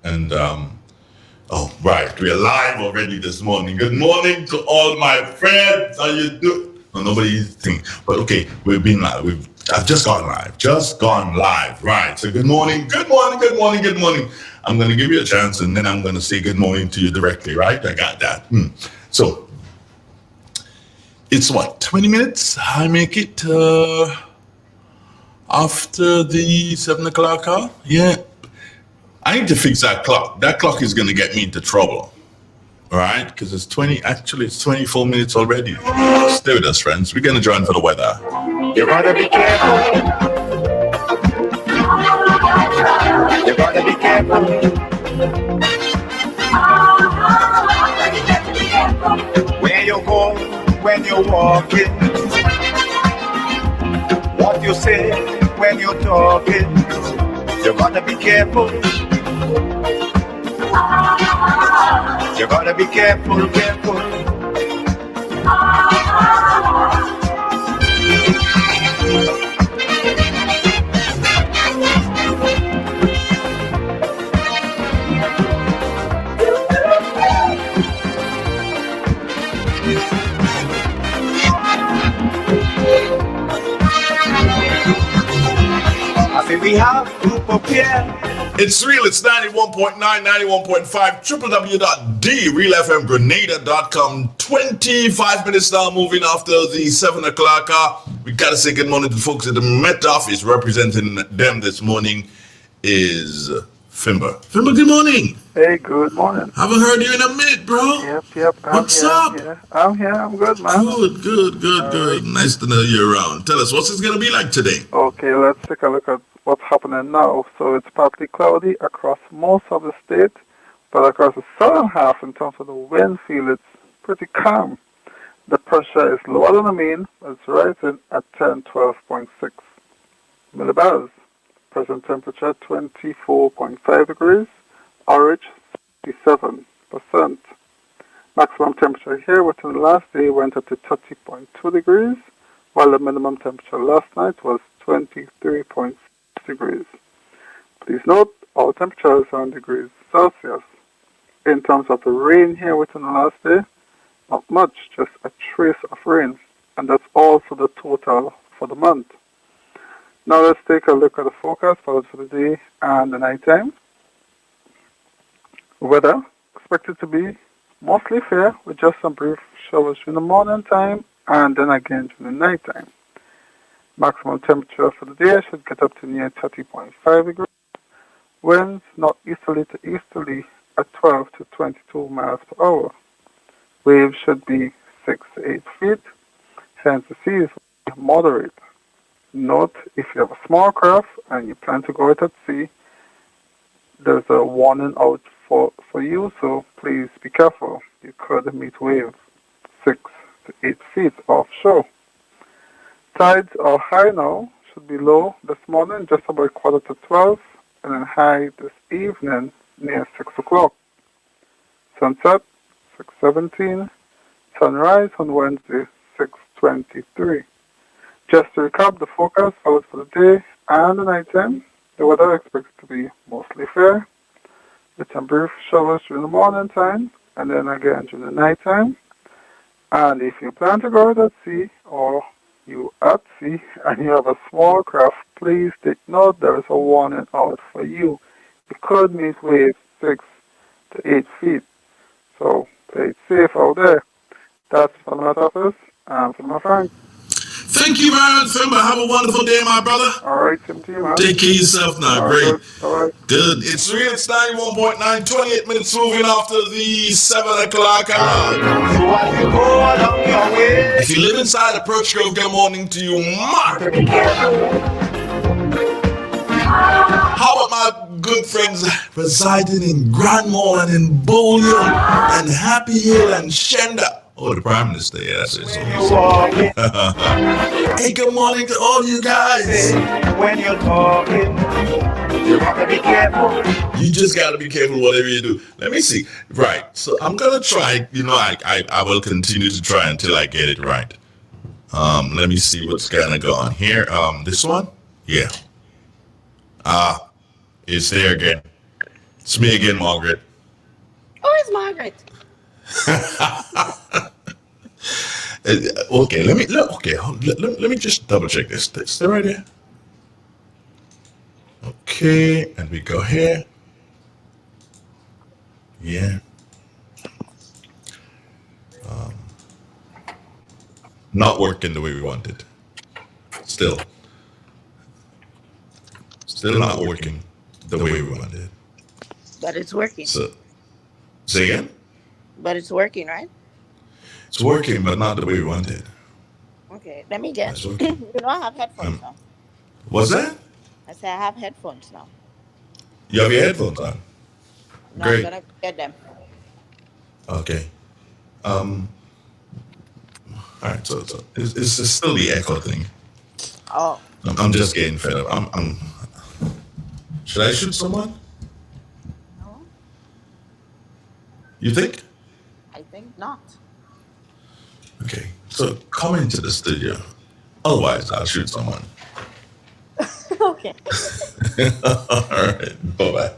And oh, right, we're live already this morning. Good morning to all my friends. How you do? No, nobody's thinking, but okay, we've been live. I've just gone live. Just gone live. Right. So good morning. Good morning. Good morning. Good morning. I'm gonna give you a chance, and then I'm gonna say good morning to you directly. Right? I got that. So it's what 20 minutes. I make it after the 7 o'clock hour. Yeah. I need to fix that clock. That clock is going to get me into trouble. All right? Because it's 24 minutes already. Stay with us, friends. We're going to join for the weather. You gotta be careful. You gotta be careful. Where you go when you're walking. What you say when you're talking. You gotta be careful. You gotta be careful, careful. I say we have to prepare. It's real. It's 91.9, 91.5, www.therealfmgrenada.com. 25 minutes now, moving after the 7 o'clock hour. We got to say good morning to the folks at the Met Office. Representing them this morning is Fimber. Fimber, good morning. Hey, good morning. Haven't heard you in a minute, bro. Yep. What's up? I'm here. I'm good, man. Good. Right. Nice to know you're around. Tell us, what's this going to be like today? Okay, let's take a look at what's happening now. So it's partly cloudy across most of the state, but across the southern half, in terms of the wind field, it's pretty calm. The pressure is lower than the mean. It's rising at 1012.6 millibars. Present temperature 24.5 degrees. Average 67%. Maximum temperature here within the last day went up to 30.2 degrees, while the minimum temperature last night was 23.6 degrees. Please note, all temperatures are in degrees Celsius. In terms of the rain here within the last day, not much, just a trace of rain, and that's all for the total for the month. Now let's take a look at the forecast for the day and the nighttime. Weather expected to be mostly fair with just some brief showers during the morning time and then again during the night time. Maximum temperature for the day should get up to near 30.5 degrees. Winds not easterly to easterly at 12 to 22 miles per hour. Waves should be 6 to 8 feet. Hence the seas will be moderate. Note, if you have a small craft and you plan to go out at sea, there's a warning out for you, so please be careful. You could meet waves 6 to 8 feet offshore. Tides are high now, should be low this morning, just about 11:45, and then high this evening near 6 o'clock. Sunset, 6:17. Sunrise on Wednesday, 6:23. Just to recap the forecast for the day and the nighttime, the weather expected to be mostly fair, with some brief showers during the morning time, and then again during the night time. And if you plan to go out at sea, or you at sea, and you have a small craft, please take note there is a warning out for you. You could meet waves 6 to 8 feet. So play it safe out there. That's from my office and from my friends. Thank you very much, Fimber. Have a wonderful day, my brother. All right, same to you, man. Take care of yourself now. All Great. right, all right. Good. It's real. It's 91.9, 28 minutes moving after the 7 o'clock hour. So as you go along your way, If you live inside Approach Grove, good morning to you, Mark. be careful. How about my good friends residing in Grand Mall and in Bullion and Happy Hill and Shenda? Oh, the Prime Minister, yeah, that's it. You walking, Hey, good morning to all you guys. when you're talking, you gotta be careful. You just got to be careful whatever you do. Let me see. Right. So I'm going to try, I will continue to try until I get it right. Let me see what's going to go on here. This one? Yeah. It's there again. It's me again, Margaret. Oh, it's Margaret. Okay, let me just double check this. Stay right there. Okay, and we go here. Yeah. Not working the way we wanted. Still. Still not working the way we wanted. But it's working. So, say again? But it's working, right? It's working, but not the way we wanted. Okay, let me get. It's working. You know, I have headphones now. What's that? I say I have headphones now. You have your headphones on? No, Great. I'm gonna get them. Okay. All right. So it's still the echo thing. Oh, I'm just getting fed up. Should I shoot someone? no, You think? I think not. Okay. So come into the studio. Otherwise, I'll shoot someone. Okay. All right. Bye bye.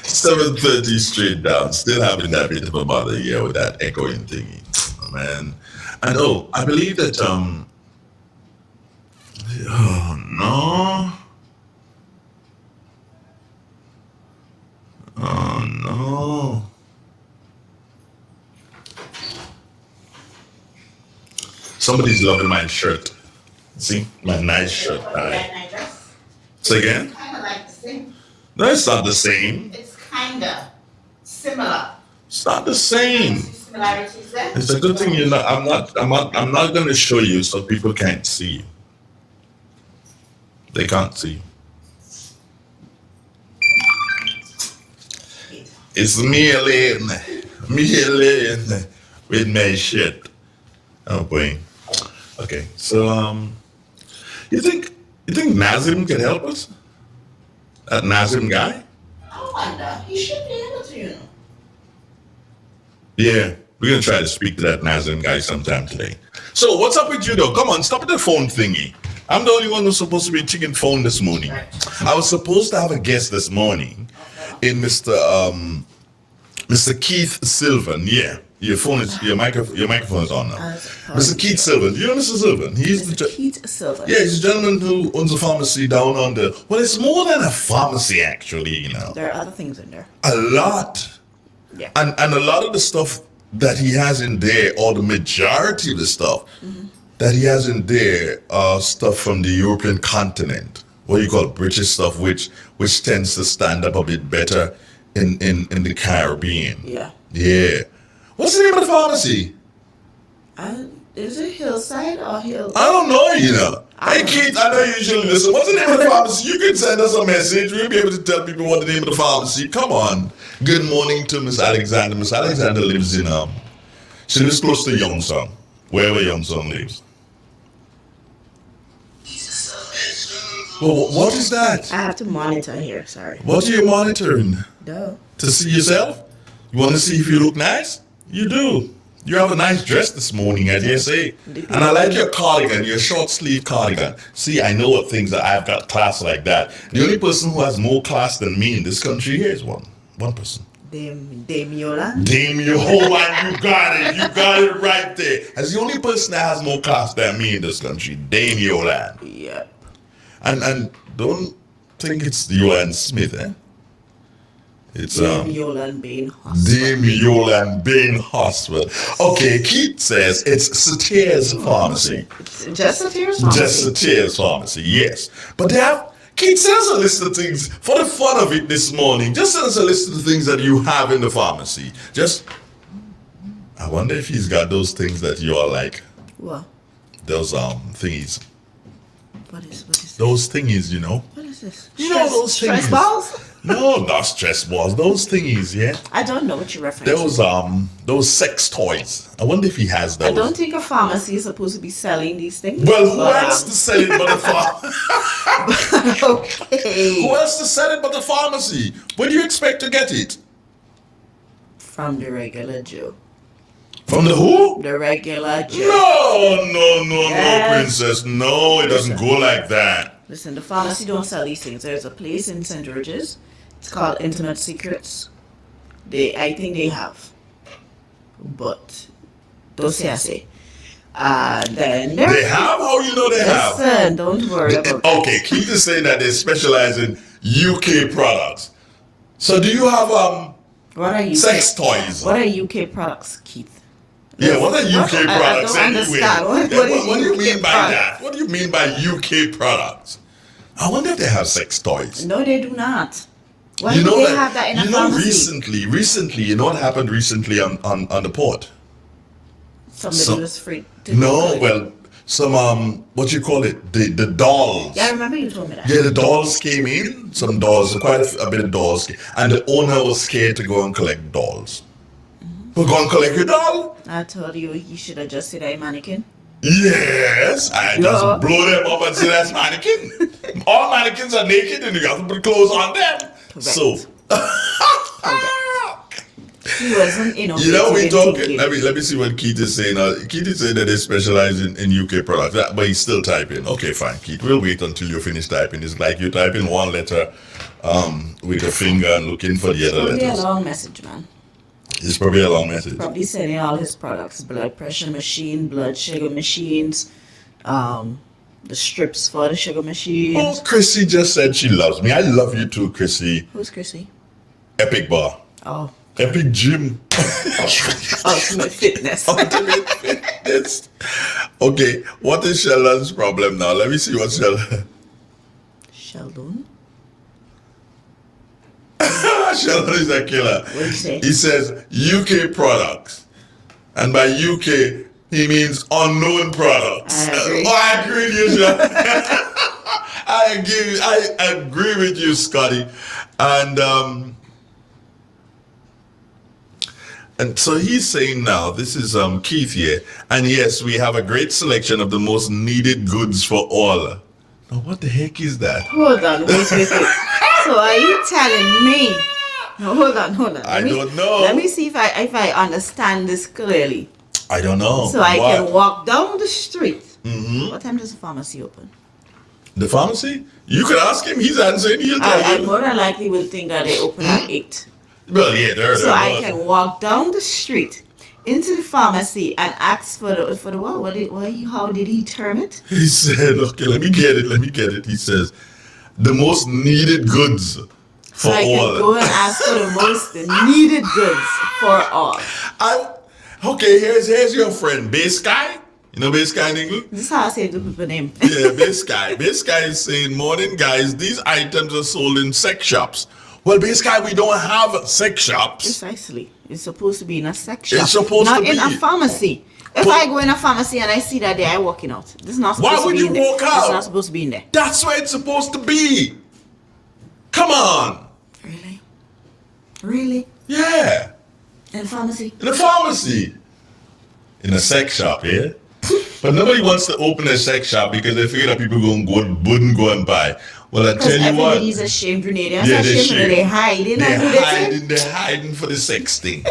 7:30 straight down. Still having that bit of a bother here with that echoing thingy. Oh, man. And I believe that oh no. Oh no. Somebody's loving my shirt. See? My nice shirt. My dress. Say again? Kind of like the same. No, it's not the same. It's kind of similar. It's not the same. See similarities there? It's a good thing you're not. I'm not going to show you so people can't see you. They can't see. It's me alone with my shit. Oh boy. Okay, so you think Nazim can help us? That Nazim guy? I wonder. He should be able to, you know. Yeah, we're gonna try to speak to that Nazim guy sometime today. So what's up with you though? Come on, stop with the phone thingy. I'm the only one who's supposed to be taking phone this morning. I was supposed to have a guest this morning in Mr. Keith Sylvan. Yeah. Your microphone is on now. Mr. Keith Sylvan. You know Mr. Sylvan? He's Mr. Keith Silver. Yeah, he's a gentleman who owns a pharmacy down on the. Well, it's more than a pharmacy, actually. You know, There are other things in there. a lot, Yeah. and a lot of the stuff that he has in there, or the majority of the stuff that he has in there, are stuff from the European continent. What you call British stuff, which tends to stand up a bit better in the Caribbean. Yeah. Yeah. What's the name of the pharmacy? Is it Hillside or Hill? I don't know, you know. Hey, Keith, I know you usually listen. What's the name of the pharmacy? You can send us a message. We'll be able to tell people what the name of the pharmacy. Come on. Good morning to Miss Alexander. Miss Alexander lives in, she lives close to Youngsong, wherever Youngsong lives. Well, what is that? I have to monitor here. Sorry. What are you monitoring? No. To see yourself? You want to see if you look nice? You do. You have a nice dress this morning, I dare say. And I like your cardigan, your short sleeve cardigan. See, I know what things that I've got class like that. The only person who has more class than me in this country here is one person. Dame Yola. Damn you, hold on, you got it. You got it right there. As the only person that has more class than me in this country, Dame Yolan. Yeah. And don't think it's Yolan Smith, eh? It's Dame Yola and Bain Hospital. Dame Yolan Bain Hospital. Okay, Keith says it's Satier's Pharmacy. It's just a tears pharmacy. Just Satier's Pharmacy, yes. But they have, Keith, send us a list of things for the fun of it this morning. Just send us a list of the things that you have in the pharmacy. Just, I wonder if he's got those things that you are like. What? Those thingies. What is this? Those thingies, you know. What is this? You know those Stress thingies. balls? No, not stress balls. Those thingies, yeah. I don't know what you're referring Those sex toys. I wonder if he has to. those. I don't think a pharmacy is supposed to be selling these things. Well, who but, else to sell it but the pharmacy? Okay. Who else to sell it but the pharmacy? Where do you expect to get it? From the regular Joe. From the who? The regular Joe. No, Yes. princess. No, it doesn't go like that. Listen, the pharmacy don't sell these things. There's a place in St. George's. It's called Intimate Secrets. I think they have, but don't say I say. Then They have? How you know they have? Listen, don't worry about that. Okay, Keith is saying that they specialize in UK products. So do you have What are UK? sex toys? What are UK products, Keith? Yeah, what are UK I products don't anyway? understand. What What is do you mean UK by products? that? What do you mean by UK products? I wonder if they have sex toys. No, they do not. Why You do know they that, have that in a you know pharmacy? recently, you know what happened recently on the port? Somebody was free to No, Google it. well, some what you call it? The dolls. Yeah, I remember you told me that. Yeah, the dolls came in. Some dolls, quite a bit of dolls, and the owner was scared to go and collect dolls. We're going to collect your doll? I told you should have just said a mannequin. Yes, I Yeah. just blow them up and say that's mannequin. All mannequins are naked and you have to put clothes on them. Correct. So, He wasn't, you know, we innovative in talking. thinking. Let me see what Keith is saying. Keith is saying that they specialize in UK products, but he's still typing. Okay, fine, Keith. We'll wait until you finish typing. It's like you type in one letter with your finger and looking for the other Probably a letters. long message, man. It's probably a long message. Probably selling all his products: blood pressure machine, blood sugar machines, the strips for the sugar Oh, machines. Chrissy just said she loves me. I love you too, Chrissy. Who's Chrissy? Epic Bar. Oh, Epic Gym. Ultimate Fitness. Ultimate Fitness. Okay, what is Sheldon's problem now? Let me see what Sheldon. Sheldon. Sheldon is a killer. What do you say? He says UK products. And by UK, he means unknown products. I agree. Oh, I agree with you, Sheldon. I agree with you, Scotty. And so he's saying now, this is Keith here, and yes, we have a great selection of the most needed goods for all. Now, what the heck is that? Hold on, wait. So are you telling me? No, hold on. I don't know. Let me see if I understand this clearly. I don't know. So I What? can walk down the street. Mhm. What time does the pharmacy open? The pharmacy? You could ask him. He's answering. He'll tell I you. more than likely would think that they open at 8. Well, yeah, there. So I can walk down the street into the pharmacy and ask for the what? How did he term it? He said, "Okay, let me get it." He says, "The most needed goods for So I can all." go and ask for the most needed goods for all. Okay, here's your friend, Bass Guy. You know Bass Guy in English? This is how I say the people name. Yeah, Bass Guy. Bass Guy is saying, morning guys, these items are sold in sex shops. Well, Bass Guy, we don't have sex shops. Precisely. It's supposed to be in a sex shop. It's supposed not to in a be. pharmacy. If But- I go in a pharmacy and I see that there, I'm walking out. This is not Why supposed would to be you in there. walk It's out? not supposed to be in there. That's where it's supposed to be. Come on. Really? Really? Yeah. In a pharmacy? In a pharmacy. In a sex shop, yeah? But nobody wants to open a sex shop because they figure that people wouldn't go and buy. Well, I Because tell you what. everybody's ashamed, Grenadians Yeah, are they're ashamed. They hide. They not do that thing. They're hiding for the sex thing.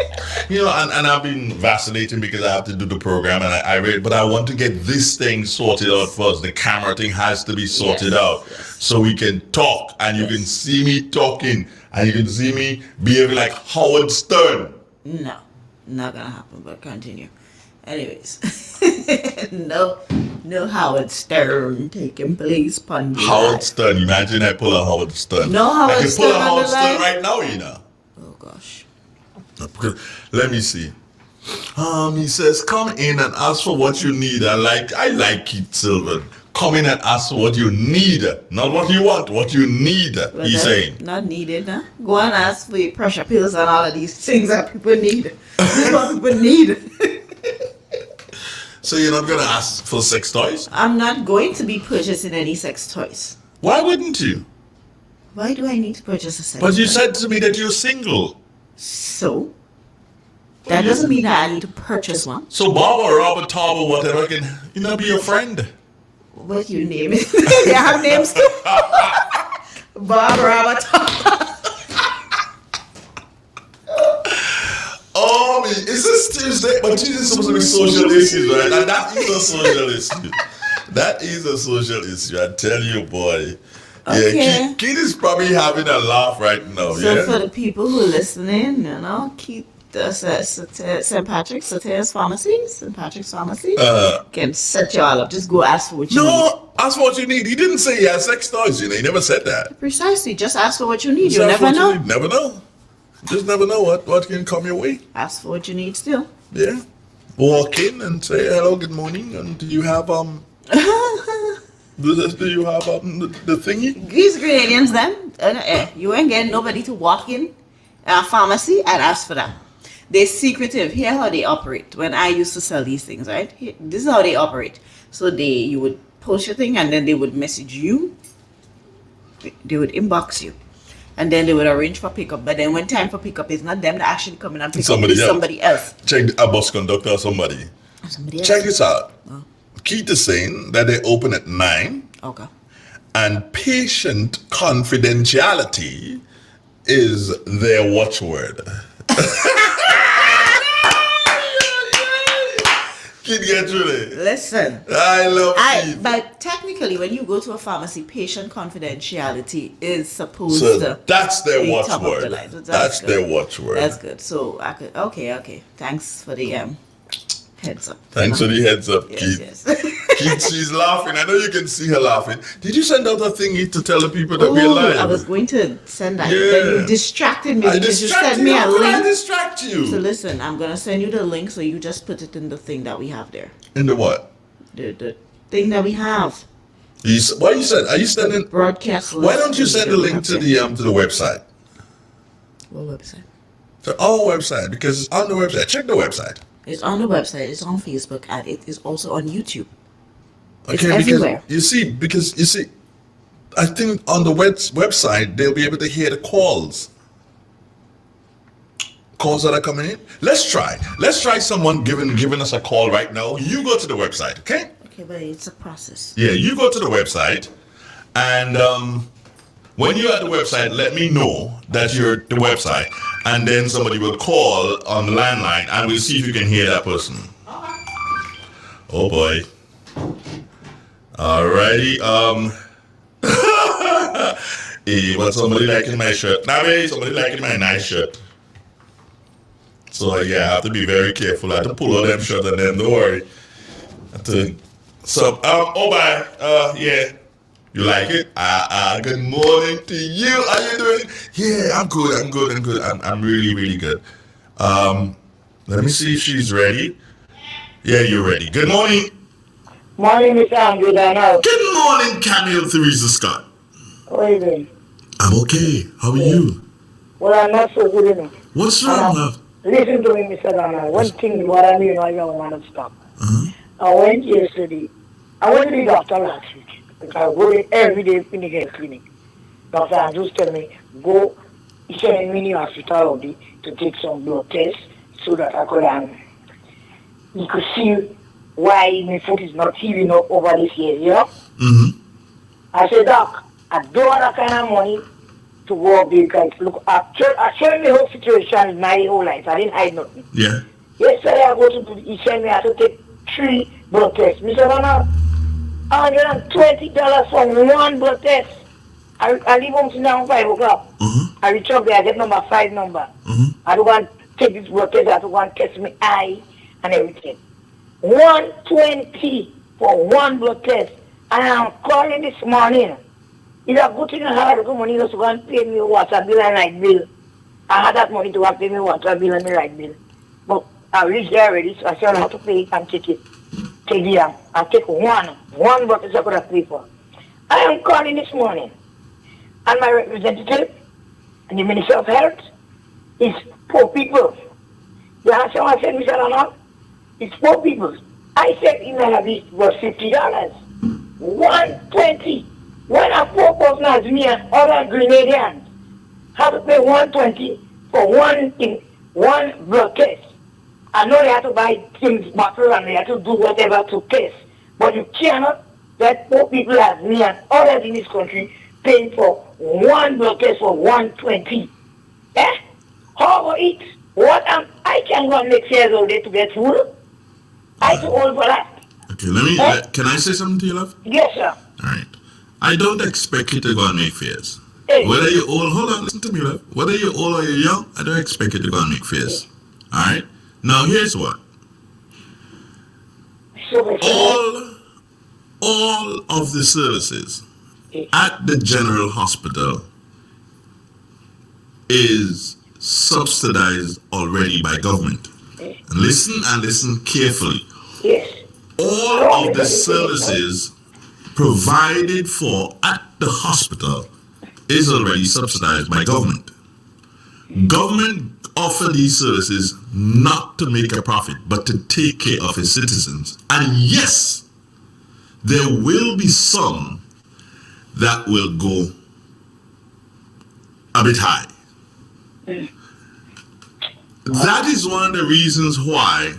You know, and I've been vacillating because I have to do the program and I read, but I want to get this thing sorted out first. The camera thing has to be sorted Yes, out yes. so we can talk and you can see me talking and you can see me behaving like Howard Stern. No, not gonna happen, but continue. Anyways. no Howard Stern taking place, Pundy. Howard Stern, imagine I pull a Howard Stern. No Howard I can pull Stern a on Howard the Stern line? right now, you know. Oh gosh. Let me see. He says, come in and ask for what you need. I like Keith Sylvan. Come in and ask for what you need, not what you want, what you need. Well, He's that's saying. not needed, huh? Go and ask for your pressure pills and all of these things that people need. This is what people need. So you're not gonna ask for sex toys? I'm not going to be purchasing any sex toys. Why wouldn't you? Why do I need to purchase a sex But you toy? said to me that you're single. So? That doesn't mean that I need to purchase one. So Bob or Robert, Tom or whatever can, be your friend. What you name it? They have names too. Bob Robert. Oh, is this Tuesday? But Tuesday is supposed to be social issues, right? And that is a social issue. That is a social issue. I tell you, boy. Okay. Yeah, Keith is probably having a laugh right now. So Yeah. for the people who are listening, Keith does St. Patrick's Pharmacy, St. Patrick's Pharmacy can set you all up. Just go ask for what you need. No, ask what you need. He didn't say he has sex toys. He never said that. Precisely. Just ask for what you need. Just You ask never what know. you need. Never know. Just never know what can come your way. Ask for what you need still. Yeah. Walk in and say hello, good morning, and do you have do you have the thingy? These Grenadians, then, you ain't getting nobody to walk in a pharmacy and ask for that. They're secretive. Here how they operate. When I used to sell these things, right? This is how they operate. So you would post your thing and then they would message you. They would inbox you. And then they would arrange for pickup. But then when time for pickup, it's not them that actually come in and pick up. It's somebody else. Check a bus conductor or somebody. Somebody else. Check this out. Keith is saying that they open at 9. Okay. And patient confidentiality is their watchword. Kid, get ready. Listen. I love Keith. But technically, when you go to a pharmacy, patient confidentiality is supposed So to that's their be top of the watchword. line. So That's good. their watchword. That's good. So I could. Okay. Thanks for the heads up. Thanks for the heads up, Yes, Keith. yes. Keith, she's laughing. I know you can see her laughing. Did you send out a thingy to tell the people that we're live? I was going to send that. Yeah. Then you distracted me I because you distracted sent me you. a How could I link. distract you? So listen, I'm gonna send you the link so you just put it in the thing that we have there. In the what? The thing that we have. Why you said? Are you sending? Broadcast. Why don't you send the link to the website? What website? To our website, because it's on the website. Check the website. It's on the website, it's on Facebook, and it is also on YouTube. It's Okay, everywhere. because you see, I think on the website they'll be able to hear the calls. Calls that are coming in. Let's try someone giving us a call right now. You go to the website, okay? Okay, but it's a process. Yeah, you go to the website, and when you're at the website, let me know that you're at the website, and then somebody will call on the landline, and we'll see if you can hear that person. Oh boy. Alrighty. But somebody liking my shirt. Somebody liking my nice shirt. So yeah, I have to be very careful. I have to pull all them shirts and then don't worry. Yeah. You like it? Good morning to you. How you doing? Yeah, I'm good. I'm really, really good. Let me see if she's ready. Yeah, you're ready. Good morning. Morning, Mr. Andrew Darnell. Good morning, Camille Theresa Scott. How are you doing? I'm okay. How are you? Well, I'm not so good enough. What's wrong, love? Listen to me, Mr. Darnell. One thing what I mean, I don't want to stop. I went yesterday. I went to the doctor last week. Because I go in every day in the health clinic. Dr. Andrews tell me, go, he sent me in the hospital already to take some blood tests so that I he could see why my foot is not healing up over this year, you know? I said, Doc, I don't have that kind of money to go because look, I showed me the whole situation in my whole life. I didn't hide nothing. Yeah. Yesterday I go to he sent me I had to take 3 blood tests. Mr. Ronald, $120 for 1 blood test. I leave home now 5 o'clock. I reach up there, I get number 5 number. I don't want to take this blood test, I don't want to test my eye and everything. 120 for 1 blood test. And I'm calling this morning. It's a good thing I had the money to go and pay me water bill and light bill. I had that money to go and pay me water bill and my light bill. But I reached there already, so I said I have to pay it and take it. Take the I take one blood test I could have paid for. I am calling this morning. And my representative and the Minister of Health is poor people. You understand what I said, Mr. Ronald? It's poor people. I said in my habit was $50. 120. When a poor person as me and other Grenadians have to pay 120 for one blood test. I know they have to buy things, bottles, and they have to do whatever to test. But you cannot let poor people as me and others in this country paying for 1 blood test for 120. Eh? How about it? I can go next year old day to get food. I too old for that. Okay, can I say something to you, love? Yes, sir. All right. I don't expect you to go and make fears. Hey. Whether you're old, hold on, listen to me, love. Whether you're old or you're young, I don't expect you to go and make fears. All right. Now here's what. All of the services at the general hospital is subsidized already by government. And listen carefully. Yes. All of the services provided for at the hospital is already subsidized by government. Government offer these services not to make a profit, but to take care of its citizens. And yes, there will be some that will go a bit high. That is one of the reasons why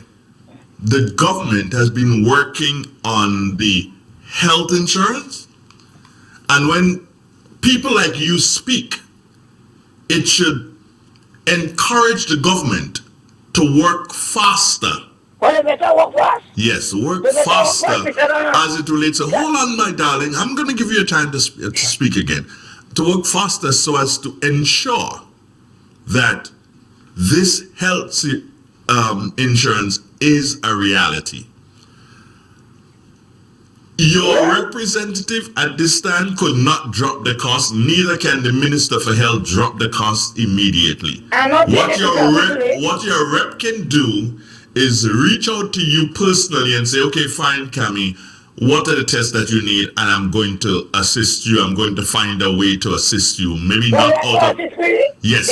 the government has been working on the health insurance. And when people like you speak, it should encourage the government to work faster. Well, better work fast. Yes, work faster as it relates to. Hold on, my darling. I'm going to give you a time to speak again. To work faster so as to ensure that this health insurance is a reality. Your representative at this time could not drop the cost, neither can the Minister for Health drop the cost immediately. What your rep can do is reach out to you personally and say, okay, fine, Cami, what are the tests that you need? And I'm going to assist you. I'm going to find a way to assist you. Maybe not out of... Yes.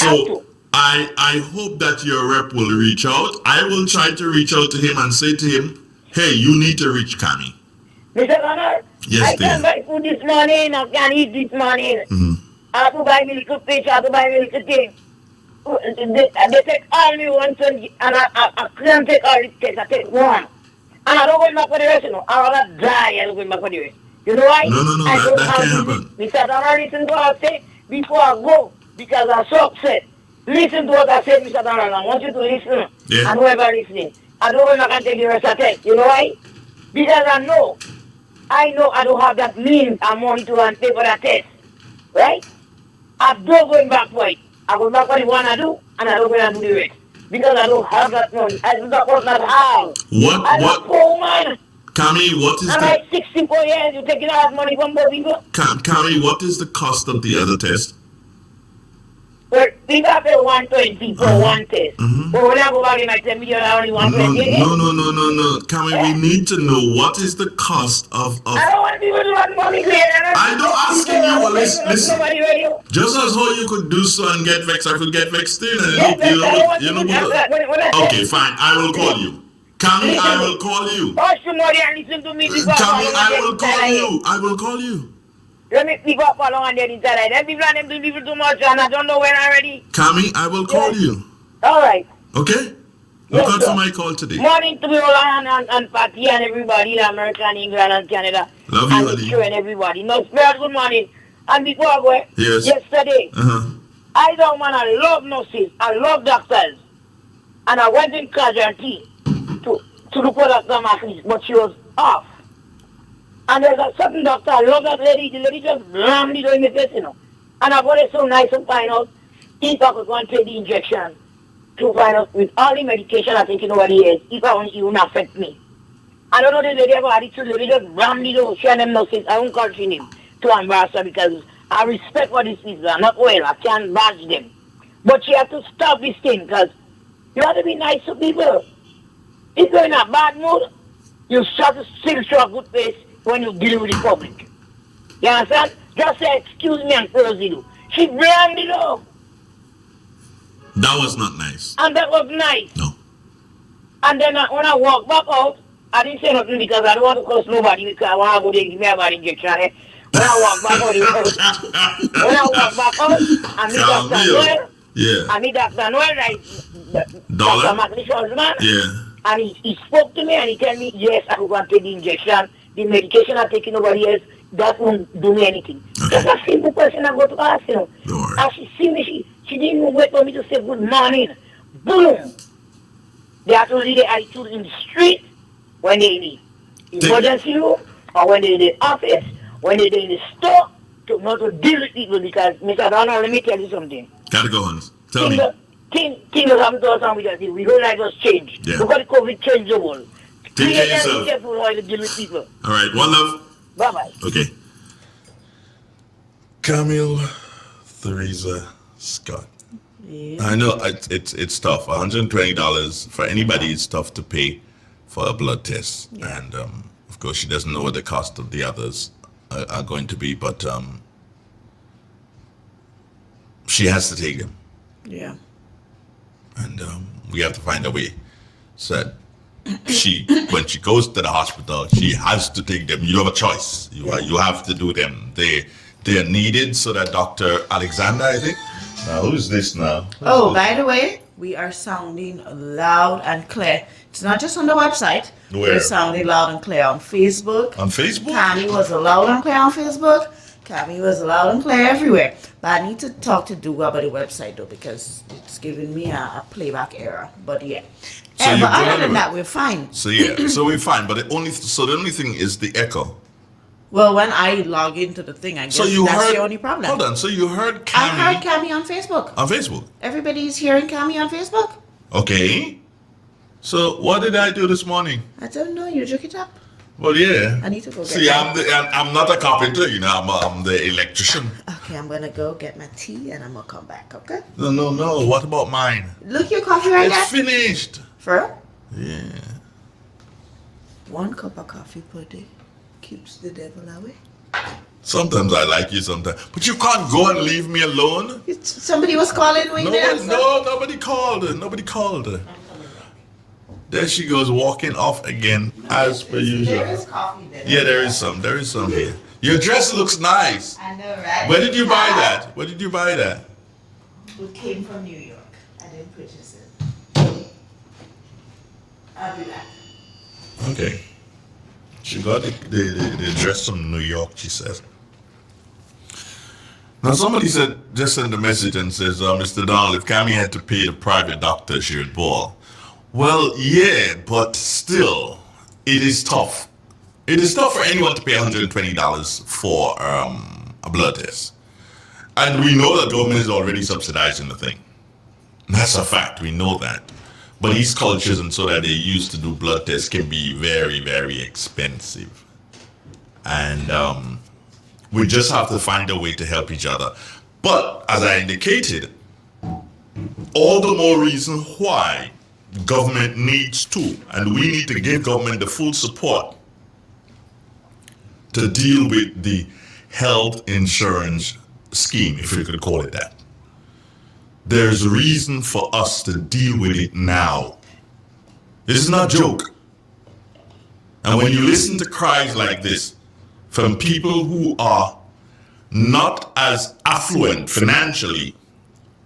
So I hope that your rep will reach out. I will try to reach out to him and say to him, hey, you need to reach Cami. Mr. Connor, yes, I can buy food this morning, I can eat this morning. I have to buy milk to fish, I have to buy milk to thing. They take all me once and I can't take all the tests, I take one. And I don't go back for the rest, you know. I rather die and go back for the rest. You know why? No, that can't happen. Mr. Connor, listen to what I say before I go, because I'm so upset. Listen to what I said, Mr. Donald. I want you to listen. Yeah. And whoever listening. I don't know if I can take the rest of the test. You know why? Because I know I don't have that means and money to and pay for that test. Right? I'm not going back for it. I go back for the one I do, and I don't go and do the rest. Because I don't have that money. I do not work that hard. I'm poor man. Cami, what is I'm like 64 years, you're taking out money from both people. Cami, what is the cost of the other test? Well, we got the 120 for one test. But when I go back in, I tell me I only 120. No. Cami, we need to know what is the cost of... I don't want people to have money clear. I don't ask you. Listen. Just as how you could do so and get vexed, I could get vexed still. Okay, fine. I will call you. Cami, I will call you. Cami, I will call you. I will call you. Let me pick up along and then inside. Them people too much and I don't know when already. Cami, I will call you. Alright. Okay? Look out for my call today. Morning to me and Patty and everybody in America and England and Canada. Love you, Ali. And everybody. No, spare good morning. And before I go, yesterday, I don't want to love nurses. I love doctors. And I went in casualty to look for Dr. Macleese, but she was off. And there's a certain doctor, I love that lady. The lady just rammed it in the face, you know. And I got it so nice to find out if I could go and take the injection to find out with all the medication I think you know what it is, if I want it won't affect me. I don't know the lady about it, so the lady just rammed it over. She and them nurses, I won't call her name to embarrass her because I respect what these people are. Not well, I can't bash them. But she has to stop this thing because you have to be nice to people. If you're in a bad mood, you have to still show a good face when you deal with the public. You understand? Just say, excuse me and close it. She rammed it up. That was not nice. And that was nice. No. And then when I walked back out, I didn't say nothing because I don't want to curse nobody because I want to go there and give me a bad injection. When I walked back out, I meet Dr. Noel. Yeah. I meet Dr. Noel, right? Dollar? Dr. McLeish's man. Yeah. And he spoke to me and he told me, yes, I will take the injection. The medication I'm taking nobody else, that won't do me anything. Okay. That's a simple person I go to ask, you know. As she see me, she didn't even wait for me to say good morning. Boom! They have to leave the attitude in the street when they need emergency room, or when they're in the office, when they're in the store to not to deal with people because Mr. Donald, let me tell you something. Gotta go, Hans. Tell Things me. that happen to us and we don't like us change. Yeah. Because COVID changed the world. Take care of Be yourself. careful how you deal with people. All right, one love. Bye-bye. Okay. Camille Theresa Scott. Yeah. I know it's tough. $120 for anybody is tough to pay for a blood test, and of course she doesn't know what the cost of the others are going to be, but she has to take them, Yeah. and we have to find a way so that when she goes to the hospital, she has to take them. You don't have a choice. You have to do them. They're needed so that Dr. Alexander, I think. Now, who's this now? Oh, by the way, we are sounding loud and clear. It's not just on the website. Where? We're sounding loud and clear on Facebook. On Facebook? Cami was loud and clear on Facebook. Cami was loud and clear everywhere. But I need to talk to Duga about the website though because it's giving me a playback error. But yeah. So But you're other going than with- that, we're fine. So yeah, so we're fine. But the only thing is the echo. Well, when I log into the thing, I guess So you that's heard? the only problem. Hold on. So you heard I Cammy heard Cami on Facebook. on Facebook? Everybody's hearing Cami on Facebook. Okay. So what did I do this morning? I don't know. You took it up. Well, yeah. I need to go get See, my- I'm not a carpenter. You know, I'm the electrician. Okay, I'm gonna go get my tea and I'm gonna come back. Okay. No. What about mine? Look, your coffee right It's there. finished. For real? Yeah. 1 cup of coffee per day keeps the devil away. Sometimes I like you. Sometimes, but you can't go and leave me alone. Somebody was calling when you didn't answer. Nobody called her. Nobody called her. There she goes, walking off again, as per usual. There is coffee there. Yeah, there is some. There is some here. Your dress looks nice. I know, right? Where did you buy that? Where did you buy that? It came from New York. I didn't purchase it. I'll be back. Okay. She got the dress from New York, she says. Now somebody just sent a message and says, Mr. Donald, if Cammy had to pay the private doctor, she would ball. Well, yeah, but still, it is tough. It is tough for anyone to pay $120 for a blood test. And we know that government is already subsidizing the thing. That's a fact, we know that. But these cultures and so that they used to do blood tests can be very, very expensive. And we just have to find a way to help each other. But as I indicated, all the more reason why government needs to, and we need to give government the full support to deal with the health insurance scheme, if we could call it that. There's reason for us to deal with it now. This is not a joke. And when you listen to cries like this from people who are not as affluent financially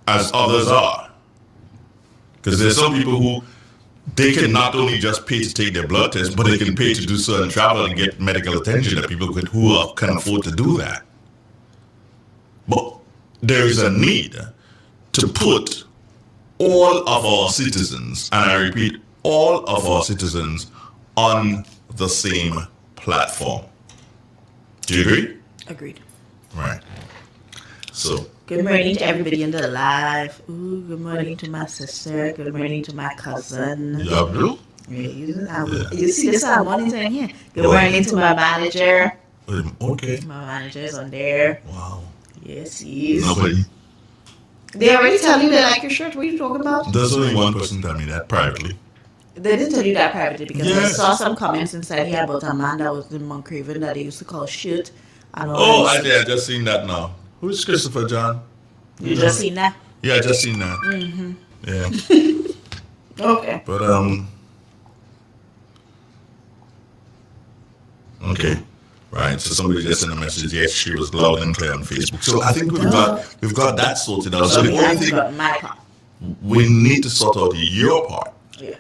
as others are, because there's some people who they can not only just pay to take their blood test, but they can pay to do certain travel and get medical attention to people who can afford to do that. But there is a need to put all of our citizens, and I repeat, all of our citizens on the same platform. Do you agree? Agreed. Right. So, Good morning to everybody in the live. Ooh, good morning to my sister. Good morning to my cousin. you have to? Yeah, you see this on monitoring here. Good morning to my manager. Okay. My manager's on there. Wow. Yes, he is. Nobody. They already tell you they like your shirt. What are you talking about? There's only one person tell me that privately. They didn't tell you that privately because I Yes. saw some comments inside here about a man that was in Moncraven that they used to call shit. And all Oh, that. I just seen that now. Who's Christopher John? You just seen that? Yeah, I just seen that. Mm-hmm. Yeah. Okay. But okay, right. So somebody just sent a message. Yes, she was loud and clear on Facebook. So I think we've got that sorted out. So the only I thing got my part. we need to sort out your part, Yeah.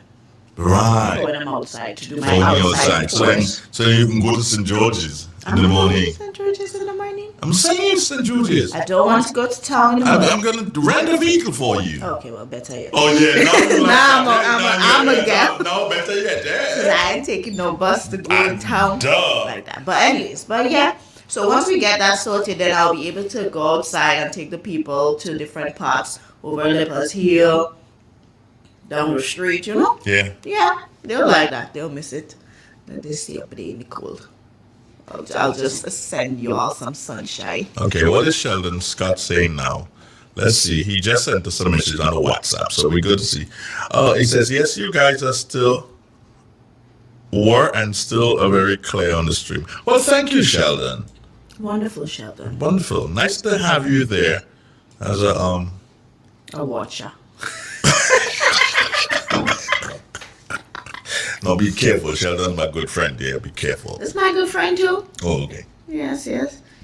right? When I'm outside to do my On the outside outside, so then, chores. so then you can go to St. George's in the morning. St. George's in the morning. I'm saying St. George's. I don't want to go to town in the morning. I'm gonna rent a vehicle for you. Okay, well, better yet. Oh yeah, no, I'm a gap. No, better yet. I ain't taking no bus to go in town Duh. like that. But anyways, but yeah. So once we get that sorted, then I'll be able to go outside and take the people to different parts over Lippers Hill, down the street, you know? Yeah. Yeah, they'll like that. They'll miss it. Then they stay up there in the cold. I'll just send you all some sunshine. Okay, what is Sheldon Scott saying now? Let's see. He just sent us a message on the WhatsApp, so we're good to see. He says, yes, you guys are still and still are very clear on the stream. Well, thank you, Sheldon. Wonderful, Sheldon. Wonderful. Nice to have you there as a watcher. No, be careful. Sheldon's my good friend. Yeah, be careful. That's my good friend too. Oh, okay. Yes.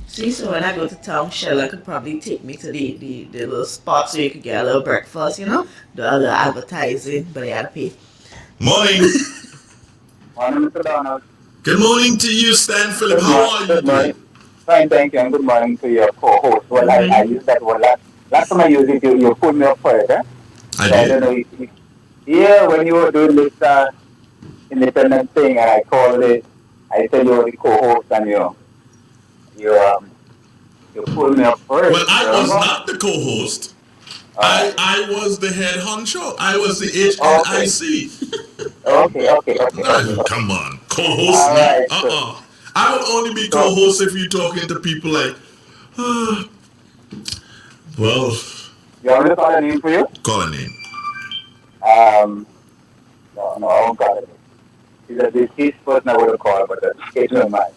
See, so when I go to town, Sheldon could probably take me to the little spot so you could get a little breakfast, you know? The other advertising, but I had to pay. Morning. Morning, Mr. Donald. Good morning to you, Stan Philip. How are you Good morning. doing? Fine, thank you, and good morning to your co-host. Well, I used that one last time I used it, you pulled me up for it, eh? I So I don't did. know yeah, when you were doing this independent thing, and I called it, I said you were the co-host, and you pulled me up for it. Well, I was not the co-host. I was the head honcho. I was the HNIC. Okay. Come on, co-host All me. right, I would only be co-host if you're talking to people like, well, You want me to call a name for you? call a name. No, I won't call it. He's a deceased person I would have called, but it's not mine.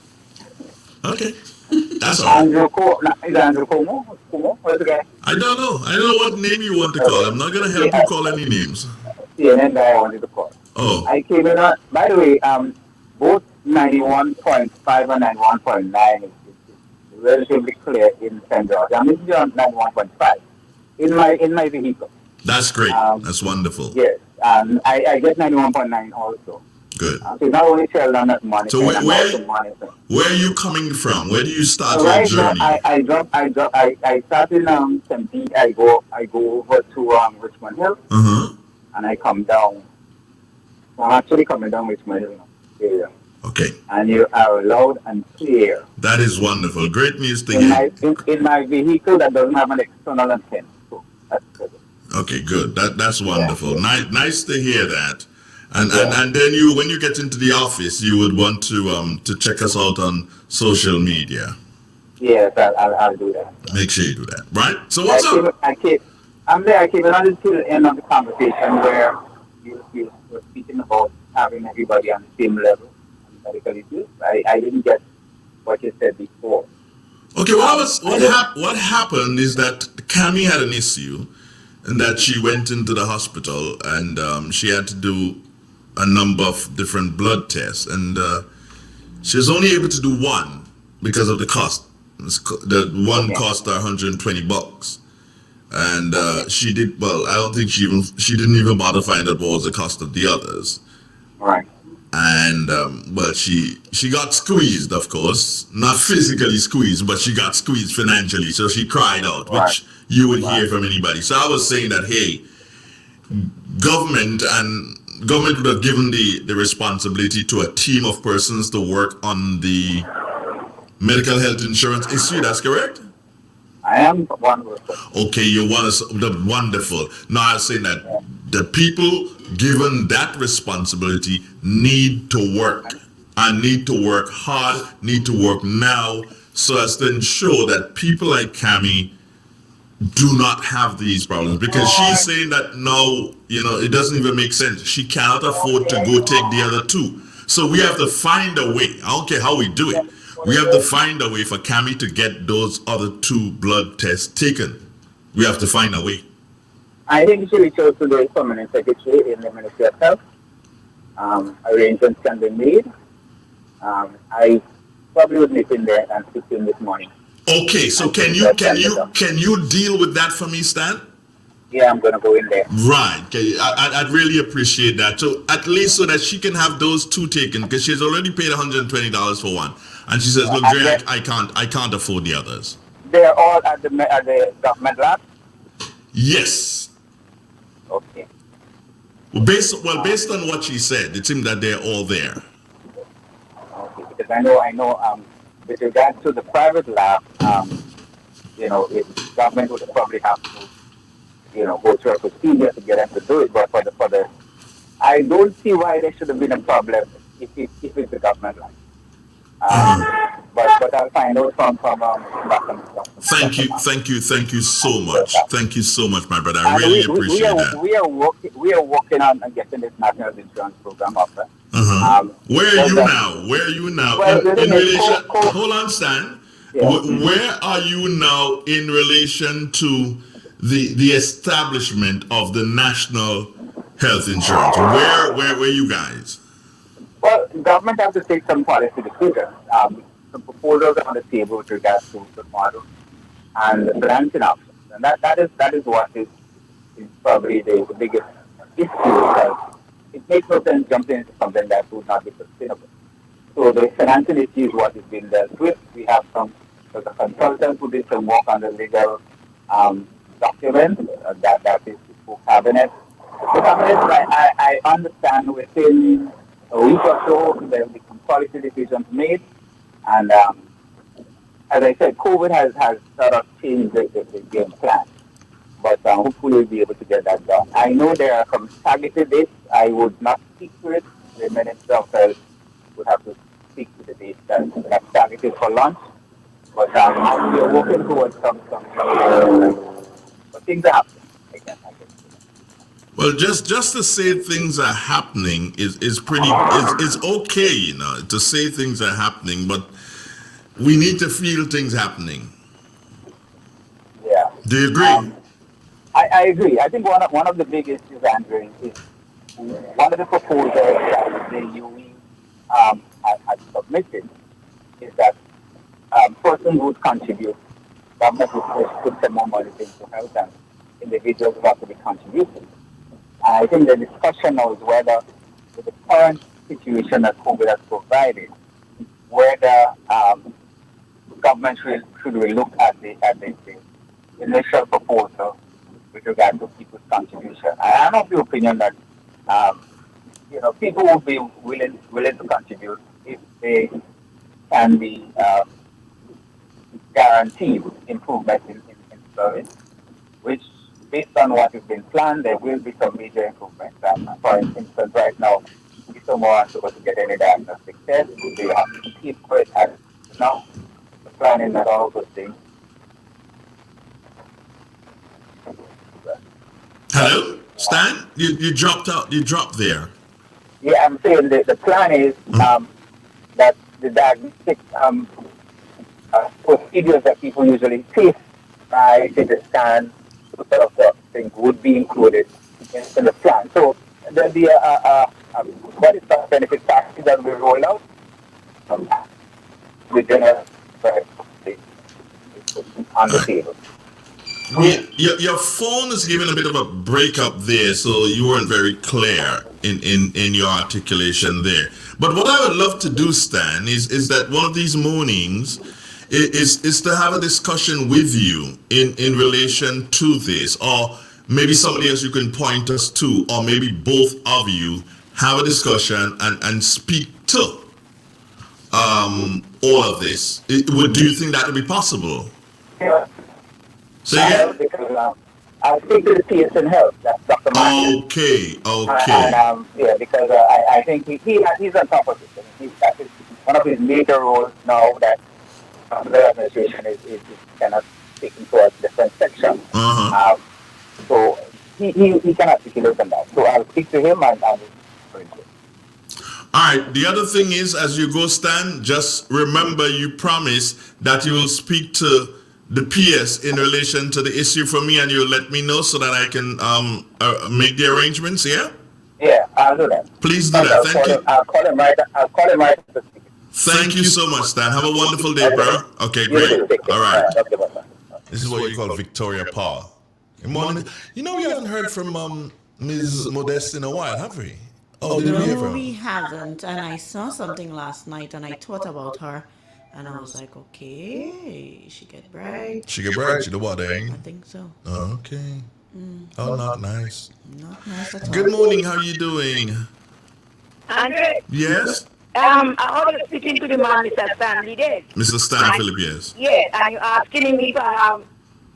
Okay, that's all right. Is Andrew Como? Where's the guy? I don't know. I don't know what name you want to call. I'm not gonna help you call any names. CNN guy I wanted to call. Oh, I came in on, by the way, both 91.5 and 91.9 is relatively clear in St. George. I'm listening on 91.5 in my vehicle. that's great. That's wonderful. Yes, I get 91.9 also. Good. So not only Sheldon at monitoring, So I'm also monitoring. Where are you coming from? Where do you start your Right now, journey? I start in Tempe. I go over to Richmond Hill, and I come down. I'm actually coming down Richmond Hill now. Yeah. Okay, And you are loud and clear. that is wonderful. Great news to In hear. in my vehicle that doesn't have an external antenna. So that's good. Okay, good. That's wonderful. Nice to hear that. And then you, when you get into the office, you would want to check us out on social media. Yes, I'll do that. Make sure you do that, right? So what's up? I'm there. I came in until the end of the conversation where you were speaking about having everybody on the same level on medical issues. I didn't get what you said before. Okay, what happened is that Cami had an issue, and that she went into the hospital and she had to do a number of different blood tests, and she was only able to do one because of the cost. The one cost her $120, and she did well. I don't think she didn't even bother to find out what was the cost of the others. Right. And but she got squeezed, of course, not physically squeezed, but she got squeezed financially. So she cried out, which you would hear from anybody. So I was saying that, hey, government would have given the responsibility to a team of persons to work on the medical health insurance issue. That's correct? I am wonderful. Okay, you want to wonderful. Now I was saying that the people given that responsibility need to work and need to work hard, need to work now, so as to ensure that people like Cami do not have these problems, because she's saying that no, it doesn't even make sense. She cannot afford to go take the other two. So we have to find a way. I don't care how we do it. We have to find a way for Cami to get those other two blood tests taken. We have to find a way. I think she reached out to the permanent secretary in the Ministry of Health. Arrangements can be made. I probably would nip in there and speak to him this morning. Okay, so can you deal with that for me, Stan? Yeah, I'm gonna go in there. Right. Okay. I'd really appreciate that. So at least so that she can have those two taken, because she's already paid $120 for one, and she says, "Look, Jay, I can't afford the others." They're all at the government lab. Yes. Okay. Based on what she said, it seems that they're all there. Okay. Because I know. with regard to the private lab, government would probably have to, go through a procedure to get them to do it. But for the, I don't see why there should have been a problem if it's the government lab. But I'll find out from Thank you so much. Thank you so much, my brother. I and really we appreciate are that. we are working on getting this national insurance program up. Where are But you that, now? Where are you now well, the in thing is, relation? Hold on, Stan. yeah. Where are you now in relation to the establishment of the national health insurance? Where you guys? Well, government has to take some policy decisions. Some proposals are on the table with regards to the model and the financing options, and that is what is probably the biggest issue because it makes no sense jumping into something that would not be sustainable. So the financing issue is what is being dealt with. We have there's a consultant who did some work on the legal document that is for cabinet. The cabinet, I understand within a week or so there will be some policy decisions made, and as I said, COVID has sort of changed the game plan. But hopefully we'll be able to get that done. I know there are some targeted dates. I would not speak to it. The Minister of Health would have to speak to the dates that's targeted for launch. But we are working towards some but things are happening. I can Well, just to say things are happening is pretty is okay, to say things are happening, but we need to feel things happening. Yeah. Do you agree? I agree. I think one of the big issues, Andrew, is one of the proposals that the UE has submitted is that persons would contribute, government would put some more money into health and individuals would have to be contributing. And I think the discussion now is whether, with the current situation that COVID has provided, whether government should we look at the initial proposal with regard to people's contribution. I am of the opinion that people will be willing to contribute if they can be guaranteed improvement in service, which based on what has been planned, there will be some major improvements. For instance, right now, if someone wants to get any diagnostic test, they have to keep it as now. The planning and all those things. Hello, Stan. You dropped out. You dropped there. Yeah, I'm saying the plan is that the diagnostic procedures that people usually face by the scan, those sort of things would be included in the plan. So there'll be a what is the benefit package that will roll out within on the table. Your phone is giving a bit of a breakup there, so you weren't very clear in your articulation there. But what I would love to do, Stan, is that one of these mornings is to have a discussion with you in relation to this, or maybe somebody else you can point us to, or maybe both of you have a discussion and speak to all of this. Do you think that would be possible? Yeah. So again? Because I speak to the TSN Health, that's Dr. Martin. Okay. And because I think he's on top of it. That is one of his major roles now that the administration is kind of taking towards different sections. So he can articulate on that. So I'll speak to him and I'll all right. The other thing is, as you go, Stan, just remember you promise that you will speak to the PS in relation to the issue for me, and you'll let me know so that I can make the arrangements. Yeah. Yeah, I'll do that. Please do that. Thank you. I'll call him right. Thank you so much, Stan. Have a wonderful day, bro. Okay, great. All right. This is what you call Victoria Paul. Good morning. We haven't heard from Ms. Modeste in a while, have we? Oh, did we hear from her? We haven't. And I saw something last night, and I thought about her, and I was like, okay, she get bright. She get bright. She the what, eh? I think so. Oh, okay. Oh, not nice. Not nice at all. Good morning. How you doing? Andre, Yes. I was speaking to the man, Mr. Stanley there. Mr. Stan And, Phillip, yes. yes, and you asking him if I have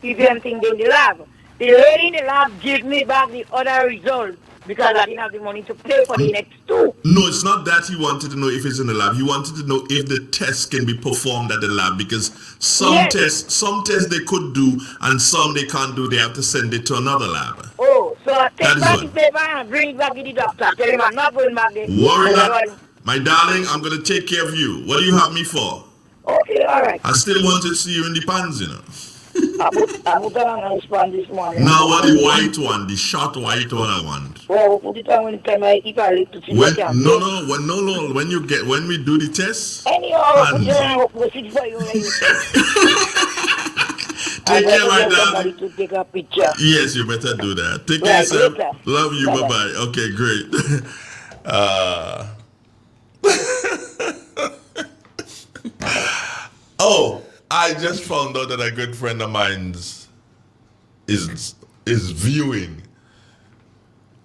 anything in the lab. The lady in the lab gave me back the other result because I didn't have the money to pay for the next two. No, it's not that he wanted to know if it's in the lab. He wanted to know if the test can be performed at the lab because some tests they could do and some they can't do. They have to send it to another lab. Oh, so I That take is back what. the paper and bring it back to the doctor. Tell him I'm not going back there. Worry not, my darling. I'm gonna take care of you. What do you have me for? Okay, all right. I still want to see you in the pants, you know. I'm going to respond this morning. Now what the white one, the short white one I want. Well, we'll put it on when it time I if I live to see When the no, when we do the test. Anyhow, And- put it on, we'll sit for you. Take care, my somebody darling. to take a picture. Yes, you better do that. Take care, Right, yourself. later. Love you. Bye-bye. Bye bye. Okay, great. Oh, I just found out that a good friend of mine's is viewing.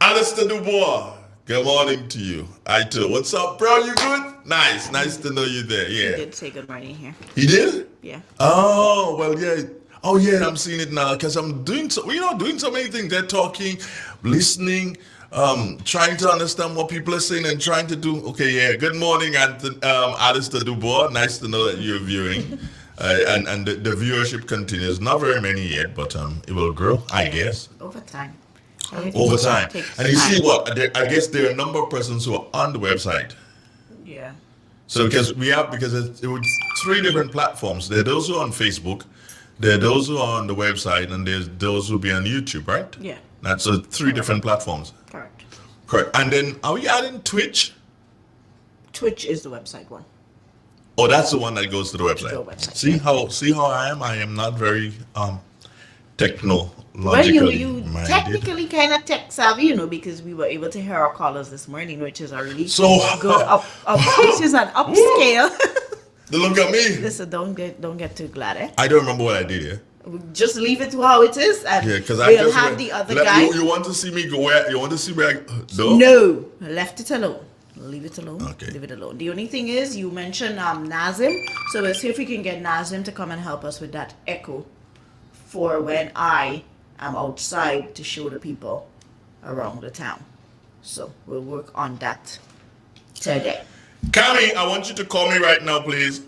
Alistair Dubois. Good morning to you. I too. What's up, bro? You good? Nice to know you there. He Yeah. did say good morning here. He did? Yeah. Oh, well, yeah. Oh, yeah, I'm seeing it now because I'm doing so many things. They're talking, listening, trying to understand what people are saying and trying to do. Okay, yeah. Good morning, Alistair Dubois. Nice to know that you're viewing. And the viewership continues. Not very many yet, but it will grow, I guess. Over time. Over time. Takes And you see time. what? I guess there are a number of persons who are on the website. Yeah. So because it's 3 different platforms. There are those who are on Facebook, there are those who are on the website, and there's those who be on YouTube, right? Yeah. That's 3 different platforms. Correct. Correct. And then are we adding Twitch? Twitch is the website one. Oh, that's the one that goes to the website. To the website, See how I am? I am not very technologically Well, you minded. technically kind of tech savvy, because we were able to hear our callers this morning, which is a really So- good which is an upscale. Look at me. Listen, don't get too glad, eh? I don't remember what I did here. Just leave it to how it is, and Yeah, because I we'll just have went- the other Let- guy. You want to see me go where? You want to see where? No. No, left it alone. Leave it alone. Okay. Leave it alone. The only thing is, you mentioned Nazim, so let's see if we can get Nazim to come and help us with that echo for when I am outside to show the people around the town. So we'll work on that today. Cami, I want you to call me right now, please.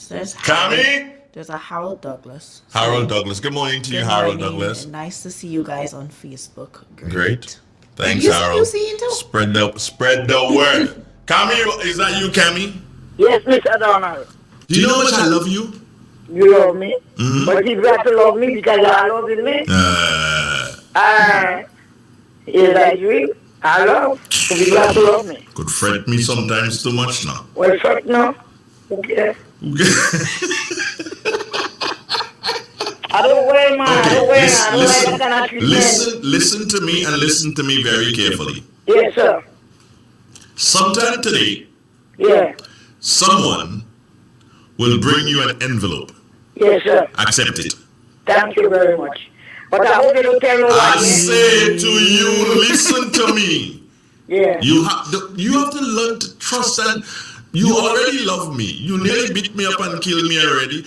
There's Cami? There's a Harold Douglas. Harold Douglas. Good morning to you, Good Harold morning. Douglas. Nice to see you guys on Facebook. Great. Thanks, You Harold. see it too? Spread the word. Cami, is that you, Cami? Yes, Mr. Donald. Do you know how much I love you? You love me. But you got to love me because I love you, me. Is that you? I love. So you got to love me. Could fret me sometimes too much now. Well, fuck no. Okay. I don't wear man. I don't wear man. I don't like that kind of treatment. Listen to me and listen to me very carefully. Yes, sir. Sometime today, Yeah. someone will bring you an envelope. Yes, sir. Accept it. Thank you very much. But I hope you don't tell I nobody. say to you, listen to me. Yeah. You have to learn to trust, and you already love me. You nearly beat me up and killed me already.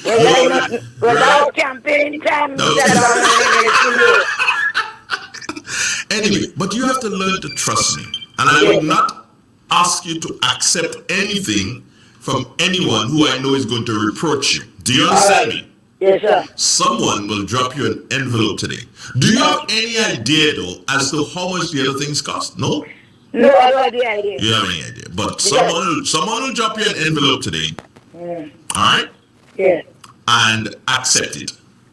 Without campaign time, No. Mr. Donald. Anyway, but you have to learn to trust me. And I would not ask you to accept anything from anyone who I know is going to reproach you. Do you understand me? Yes, sir. Someone will drop you an envelope today. Do you have any idea, though, as to how much the other things cost? No? No, I don't have the idea. You have any idea. But someone will drop you an envelope today. Alright? Yeah. And accept it.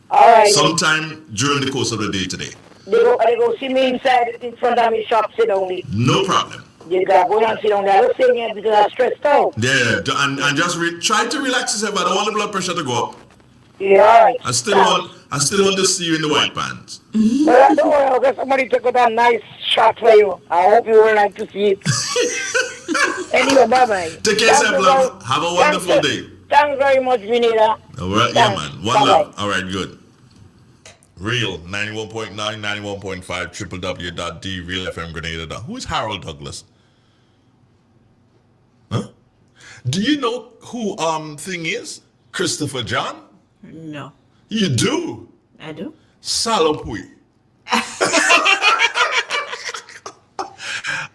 All right. Sometime during the course of the day today. They go see me inside in front of me shop, sit down there. No problem. You got go and sit down there. I was saying here because I'm stressed out. Yeah, and just try to relax yourself. I don't want the blood pressure to go up. Yeah, all right. I still want to see you in the white pants. Well, don't worry, I'll get somebody to get a nice shot for you. I hope you will like to see it. Anyway, bye-bye. Take care of yourself, love. Have a wonderful day. Thanks very much, Vinita. All right, yeah, man. One love. All right, good. Real 91.9, 91.5, www.drealfmgrenada. Who is Harold Douglas? Huh? Do you know who thing is? Christopher John? No, You do? I do. Salopui.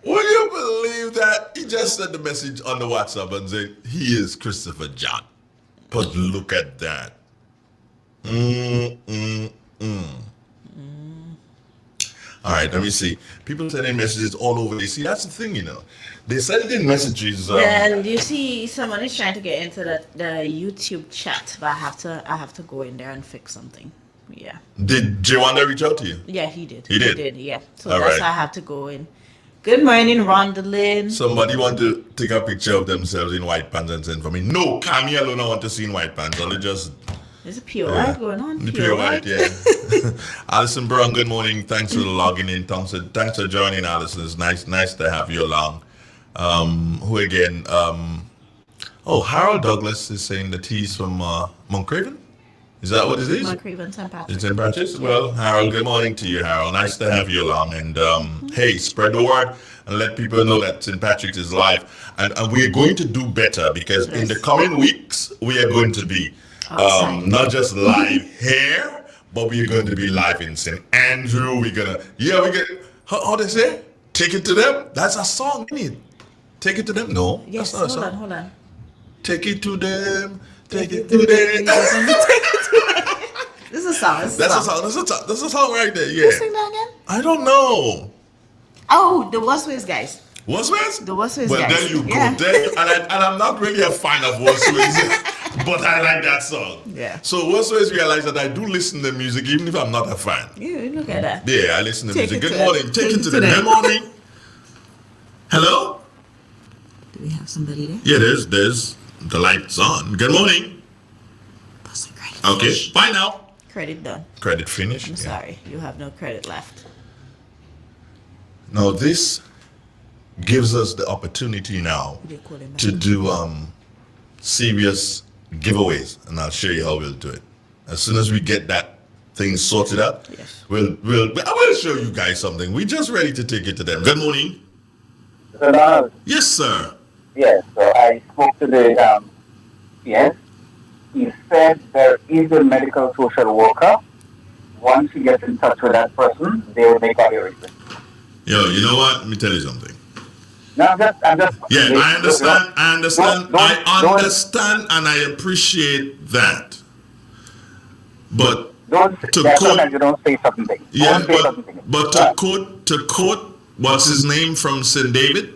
Will you believe that? He just sent the message on the WhatsApp and said, he is Christopher John. But look at that. All right, let me see. People sending messages all over. You see, that's the thing, you know. They send in messages. And you see, someone is trying to get into the YouTube chat, but I have to go in there and fix something. Yeah. Did Jawanda reach out to you? Yeah, he did. He did? Yeah. So All that's right. why I have to go in. Good morning, Rondalyn. Somebody want to take a picture of themselves in white pants and send for me. No, Camille alone I want to see in white pants. Only just There's a pure white going on. the pure white, yeah. Alison Brown, good morning. Thanks for logging in. Thanks for joining, Alison. It's nice to have you along. Who again? Harold Douglas is saying that he's from Moncraven. Is that what it is? Moncraven, St. Patrick. It's in Patches. Well, Harold, good morning to you, Harold. Nice to have you along. And hey, spread the word and let people know that St. Patrick's is live. And we are going to do better because in the coming weeks, we are going to be not just live here, but we are going to be live in St. Andrew. We're going to, how they say? Take it to them? That's a song, isn't it? Take it to them? No, Yes, that's not a song. hold on. Take it to them. Take it to them. This is a song. That's a song. That's a song right there. Yeah. Sing that again? I don't know. Oh, the Westways guys. Westways? The Westways Well, guys. there you go. Yeah. And I'm not really a fan of Westways, but I like that song. Yeah. So Westways realize that I do listen to music even if I'm not a fan. Yeah, look at that. Yeah, I listen to Take music. it Good to morning. them. Take it to them. them. Good morning. Hello? Do we have somebody there? Yeah, there's the lights on. Good morning. That's a credit. Okay. Bye now. Credit done. Credit finish. I'm sorry, you have no credit left. Now this gives us the opportunity now They call him to do serious giveaways, and I'll show you how we'll do it. As soon as we get that thing sorted out, Yes. I will show you guys something. We're just ready to take it to them. Good morning. So now, Yes, sir. yes, so I spoke to the yes. He said there is a medical social worker. Once you get in touch with that person, they will make all your requests. Yo, you know what? Let me tell you something. No, I'm just. Yeah, I understand. I understand. I Don't- understand, and I appreciate that. But Don't. To That's quote- sometimes you don't say certain things. yeah, Don't say certain things. but to quote, what's his name from St. David?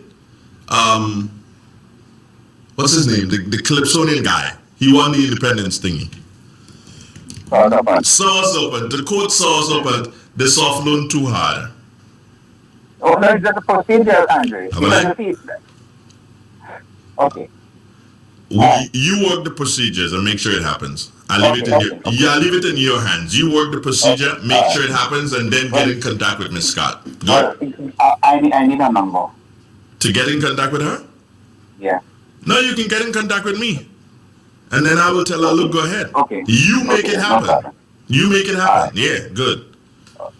What's his name? The Calypsonian guy. He won the independence thingy. Source open. The quote source open. The soft loan too hard. Oh, no, it's just a procedure, Andrew. How about Okay. You work the procedures and make sure it happens. I leave it in I leave it in your hands. You work the procedure, make sure it happens, and then get in contact with Miss Scott. Good. I need a number. To get in contact with her? Yeah. No, you can get in contact with me. And then I will tell her, look, go ahead. Okay. You make Okay, it no happen. problem. You make it happen. Yeah, good.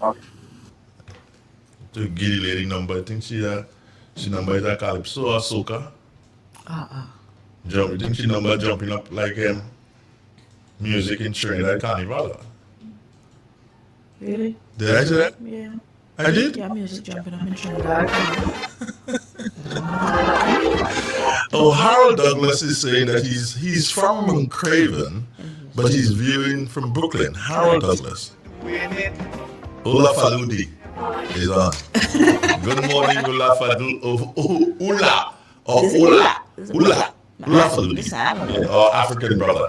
Okay. The giddy lady number, I think she number is a Calypso or Soca. I think she number jumping up like music in Trinidad Carnival. Really? Did I say that? Yeah. I did? Yeah, music jumping up in Trinidad. Oh, Harold Douglas is saying that he's from Craven, but he's viewing from Brooklyn. Harold Douglas. Ula Faludi is on. Good morning, Ula Fadul. Ula. Or Is it Ula. Ula? Ula. Ula Faludi. This I don't know. Yeah, our African brother.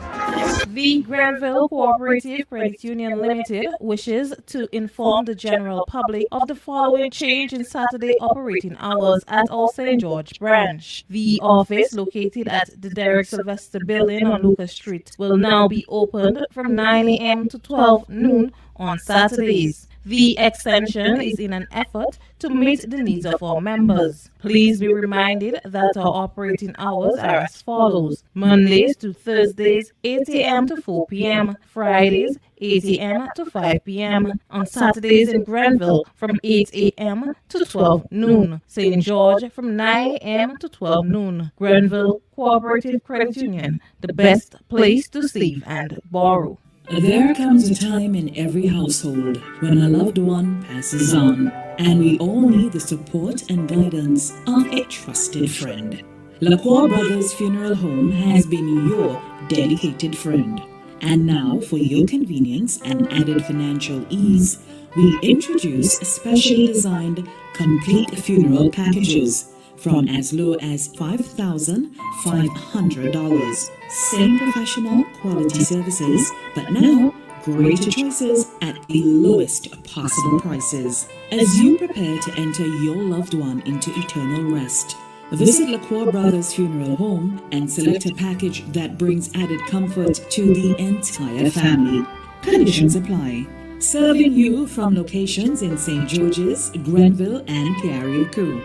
The Granville Cooperative Credit Union Limited wishes to inform the general public of the following change in Saturday operating hours at our St. George branch. The office, located at the Derek Sylvester Building on Lucas Street, will now be opened from 9 a.m. to 12 noon on Saturdays. The extension is in an effort to meet the needs of our members. Please be reminded that our operating hours are as follows: Mondays to Thursdays, 8 a.m. to 4 p.m., Fridays, 8 a.m. to 5 p.m., on Saturdays in Grenville from 8 a.m. to 12 noon, St. George from 9 a.m. to 12 noon. Grenville Cooperative Credit Union, the best place to save and borrow. There comes a time in every household when a loved one passes on, and we all need the support and guidance of a trusted friend. LaCour Brothers Funeral Home has been your dedicated friend. And now, for your convenience and added financial ease, we introduce specially designed complete funeral packages from as low as $5,500. Same professional quality services, but now greater choices at the lowest possible prices. As you prepare to enter your loved one into eternal rest, visit LaCour Brothers Funeral Home and select a package that brings added comfort to the entire family. Conditions apply. Serving you from locations in St. George's, Grenville, and Carriacou.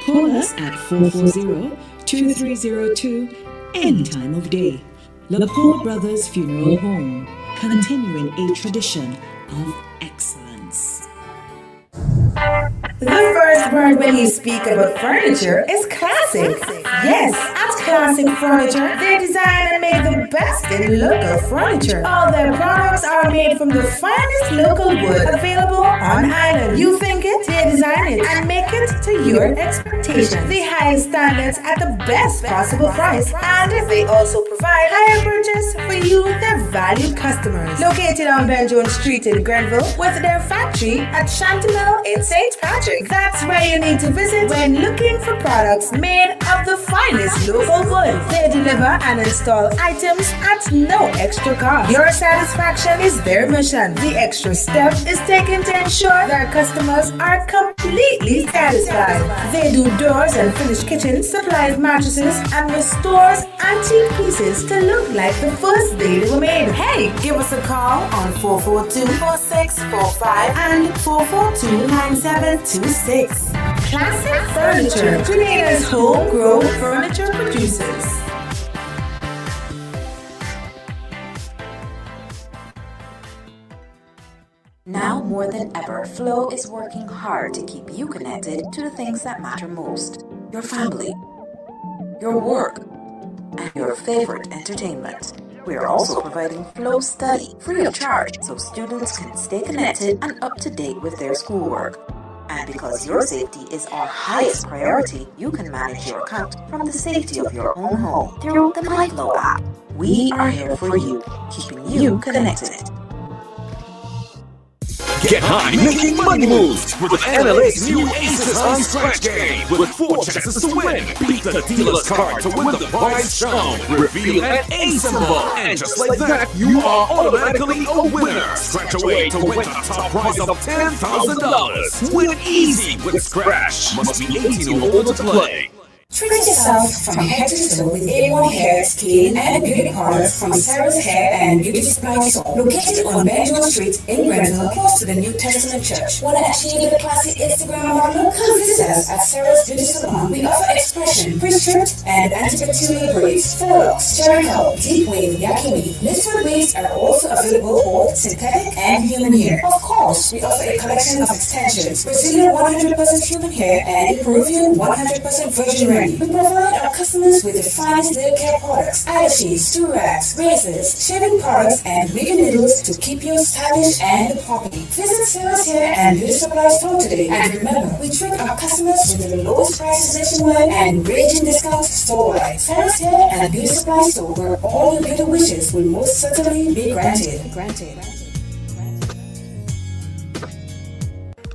Call us at 440-2302 any time of day. LaCour Brothers Funeral Home, continuing a tradition of excellence. The first word when you speak about furniture is classic. Yes, at Classic Furniture, they design and make the best in local furniture. All their products are made from the finest local wood available on island. You think it, they design it and make it to your expectations. The highest standards at the best possible price, and they also provide higher purchase for you, their valued customers. Located on Ben Jones Street in Grenville, with their factory at Chantanel in St. Patrick. That's where you need to visit when looking for products made of the finest local wood. They deliver and install items at no extra cost. Your satisfaction is their mission. The extra step is taken to ensure their customers are completely satisfied. They do doors and finished kitchens, supplies mattresses, and restores antique pieces to look like the first day they were made. Hey, give us a call on 442-4645 and 442-9726. Classic Furniture, Grenada's homegrown furniture producers. Now more than ever, Flow is working hard to keep you connected to the things that matter most. Your family, your work, and your favorite entertainment. We are also providing Flow Study free of charge so students can stay connected and up to date with their schoolwork. And because your safety is our highest priority, you can manage your account from the safety of your own home through the MyFlow app. We are here for you, keeping you connected. Get high making money moves with NLA's new Aces on Scratch game with 4 chances to win. Beat the dealer's card to win the prize shown. Reveal an A symbol, and just like that, you are automatically a winner. Scratch away to win a top prize of $10,000. Win easy with Scratch. Must be 18 or older to play. Treat yourself from head to toe with A1 Hair, Skin, and Beauty products from Sarah's Hair and Beauty Supply Store. Located on Benjamin Street in Grenville, close to the New Testament Church. Want to achieve the classic Instagram model? Come visit us at Sarah's Beauty Salon. We offer Xpression, pre-stripped, and antibacterial braids, fillers, jericho, deep wave, yaki weave. Lifted wigs are also available, both synthetic and human hair. Of course, we offer a collection of extensions, Brazilian 100% human hair and Peruvian 100% virgin hair. We provide our customers with the finest nail care products, eyelashes, do-rags, razors, shaving products, and wig needles to keep you stylish and poppy. Visit Sarah's Hair and Beauty Supply Store today, and remember, we treat our customers with the lowest prices nationwide and raging discounts store-wide. Sarah's Hair and Beauty Supply Store, where all your beauty wishes will most certainly be granted.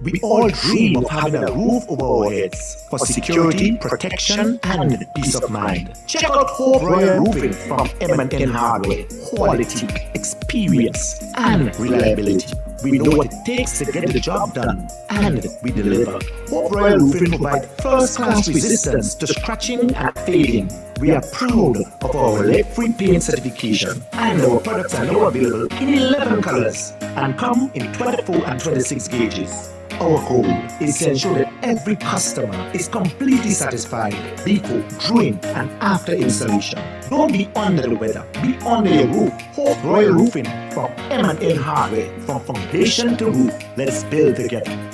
We all dream of having a roof over our heads for security, protection, and peace of mind. Check out Hope Royal Roofing from M&N Hardware. Quality, experience, and reliability. We know what it takes to get the job done, and we deliver. Hope Royal Roofing provides first-class resistance to scratching and fading. We are proud of our lead-free paint certification, and our products are now available in 11 colors and come in 24 and 26 gauges. Our goal is to ensure that every customer is completely satisfied before, during, and after installation. Don't be under the weather. Be under your roof. Hope Royal Roofing from M&N Hardware. From foundation to roof, let's build together.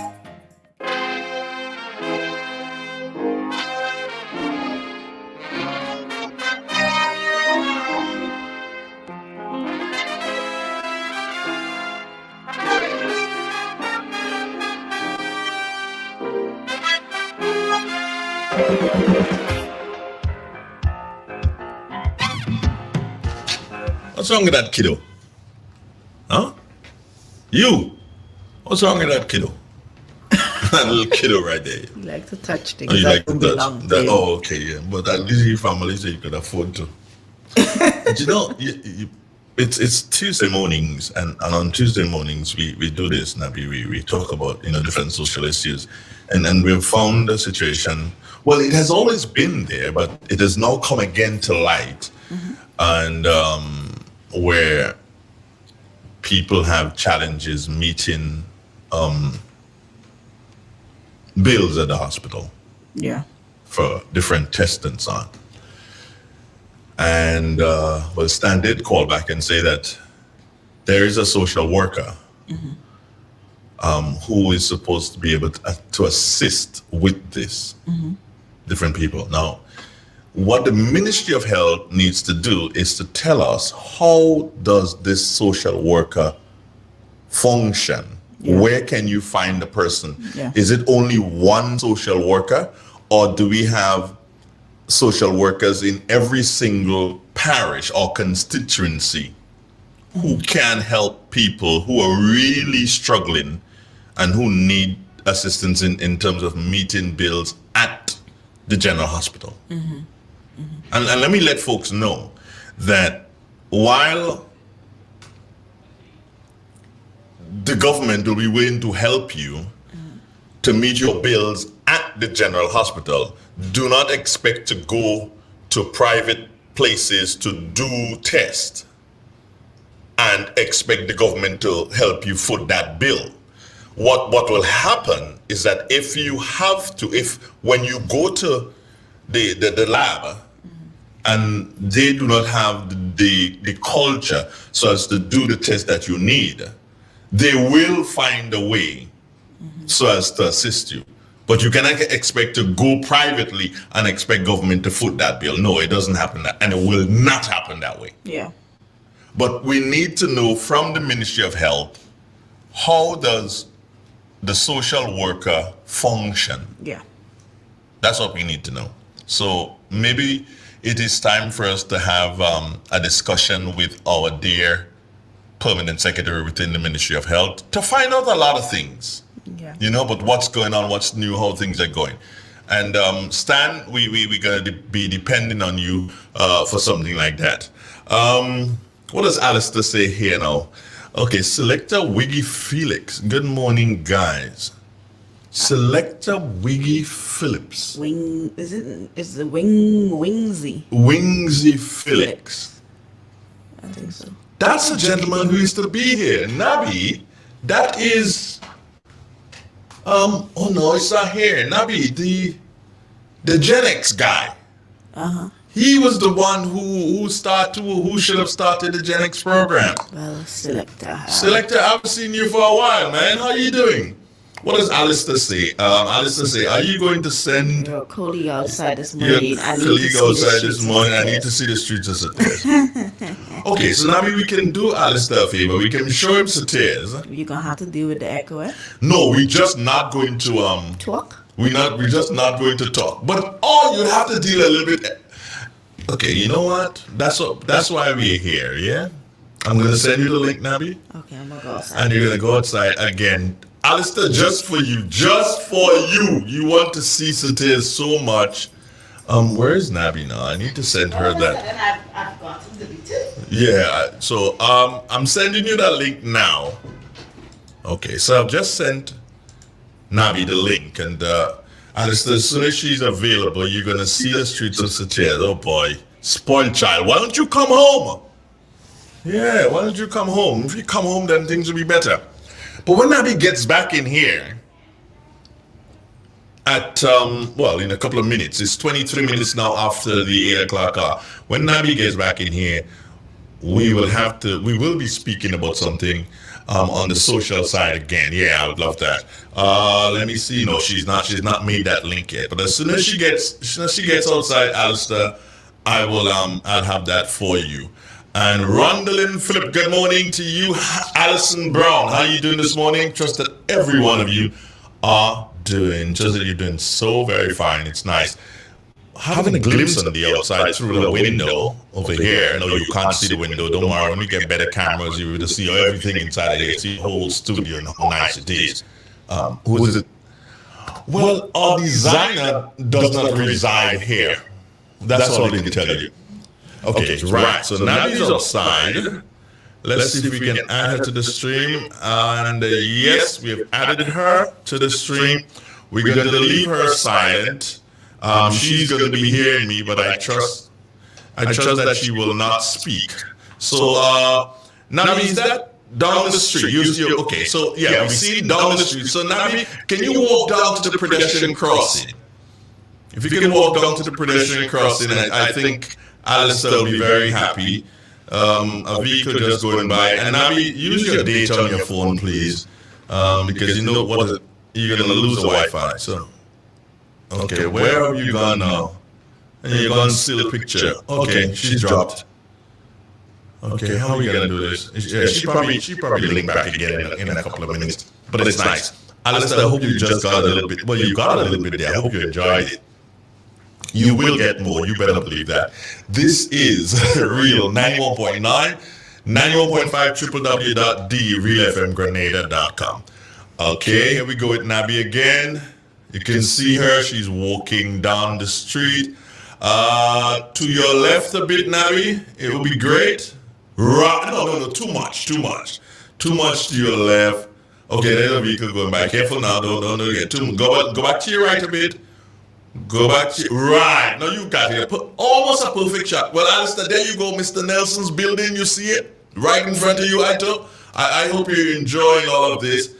What's wrong with that kiddo? Huh? You? What's wrong with that kiddo? That little kiddo right there. You like to touch things. Oh, you that like to don't touch belong to that? you. Oh, okay, yeah. But at least your family say you could afford to. But you know, it's Tuesday mornings, and on Tuesday mornings we do this. Nabi, we talk about different social issues, and we've found a situation. Well, it has always been there, but it has now come again to light, and where people have challenges meeting bills at the hospital. Yeah. For different tests and so on. And well, Stan did call back and say that there is a social worker who is supposed to be able to assist with this, different people. Now, what the Ministry of Health needs to do is to tell us, how does this social worker function? Yeah. Where can you find the person? Yeah. Is it only one social worker, or do we have social workers in every single parish or constituency who can help people who are really struggling and who need assistance in terms of meeting bills at the general hospital? And let me let folks know that while the government will be willing to help you to meet your bills at the general hospital, do not expect to go to private places to do tests and expect the government to help you foot that bill. What will happen is that if when you go to the lab and they do not have the culture so as to do the test that you need, they will find a way so as to assist you. But you cannot expect to go privately and expect government to foot that bill. No, it doesn't happen that, and it will not happen that way. Yeah. But we need to know from the Ministry of Health, how does the social worker function? Yeah. That's what we need to know. So maybe it is time for us to have a discussion with our dear permanent secretary within the Ministry of Health to find out a lot of things. Yeah. But what's going on, what's new, how things are going. And Stan, we're going to be depending on you for something like that. What does Alistair say here now? Okay, Selector Wiggy Felix. Good morning, guys. Selector Wiggy Phillips. Is the Wingsy? Wingsy Felix. I think so. That's a gentleman who used to be here. Nabi, that is oh no, it's not here. Nabi, the Gen X guy. He was the one who should have started the Gen X program. Well, Selector. Selector, I've seen you for a while, man. How you doing? What does Alistair say? Alistair say, are you going to send your colleague outside this your morning? colleague outside this morning? I need to see the streets of Sateers. Okay, so now we can do Alistair a favor. We can show him Sateers. You're gonna have to deal with the echo, eh? No, we're just not going to talk. We're just not going to talk. But all you have to deal a little bit. Okay, you know what? That's why we're here. Yeah, I'm gonna send you the link, Nabi. Okay, I'm gonna go outside. And you're gonna go outside again. Alistair, just for you. You want to see Satay so much. Where is Nabi now? I need to send her that. And I've got to delete it. Yeah, so I'm sending you that link now. Okay, so I've just sent Nabi the link, and Alistair, as soon as she's available, you're gonna see the streets of Satay. Oh boy, spoiled child. Why don't you come home? Yeah, why don't you come home? If you come home, then things will be better. But when Nabi gets back in here, at in a couple of minutes, it's 23 minutes now after the 8 o'clock hour. When Nabi gets back in here, we will be speaking about something on the social side again. Yeah, I would love that. Let me see. No, she's not made that link yet. But as soon as she gets outside, Alistair, I'll have that for you. And Rondalyn Phillip, good morning to you. Alison Brown, how are you doing this morning? Trust that every one of you are doing, just that you're doing so very fine. It's nice. Having a glimpse on the outside through the window over here. No, you can't see the window. Don't worry. When we get better cameras, you will see everything inside of here. See the whole studio and how nice it is. Who is it? Well, our designer does not reside here. That's all they can tell you. Okay, right. So now he's outside. Let's see if we can add her to the stream. And yes, we have added her to the stream. We're going to leave her silent. She's going to be hearing me, but I trust that she will not speak. So Nabi, is that down the street? Okay, so yeah, we see down the street. So Nabi, can you walk down to the pedestrian crossing? If you can walk down to the pedestrian crossing, I think Alistair will be very happy. A vehicle just going by. And Nabi, use your data on your phone, please, because you know what you're going to lose the Wi-Fi. So. Okay, where have you gone now? And you're going to steal a picture. Okay, she's dropped. Okay, how are we going to do this? Yeah, she probably link back again in a couple of minutes. But it's nice. Alistair, I hope you just got a little bit. Well, you got a little bit there. I hope you enjoyed it. You will get more. You better believe that. This is Real 91.9, 91.5 www.therealfmgrenada.com. Okay, here we go with Nabi again. You can see her. She's walking down the street. To your left a bit, Nabi. It will be great. No, too much to your left. Okay, there's a vehicle going by. Careful now. Don't get too much. Go back to your right a bit. Go back to right. Now you got it. Almost a perfect shot. Well, Alistair, there you go, Mr. Nelson's building. You see it right in front of you, Ito. I hope you're enjoying all of this.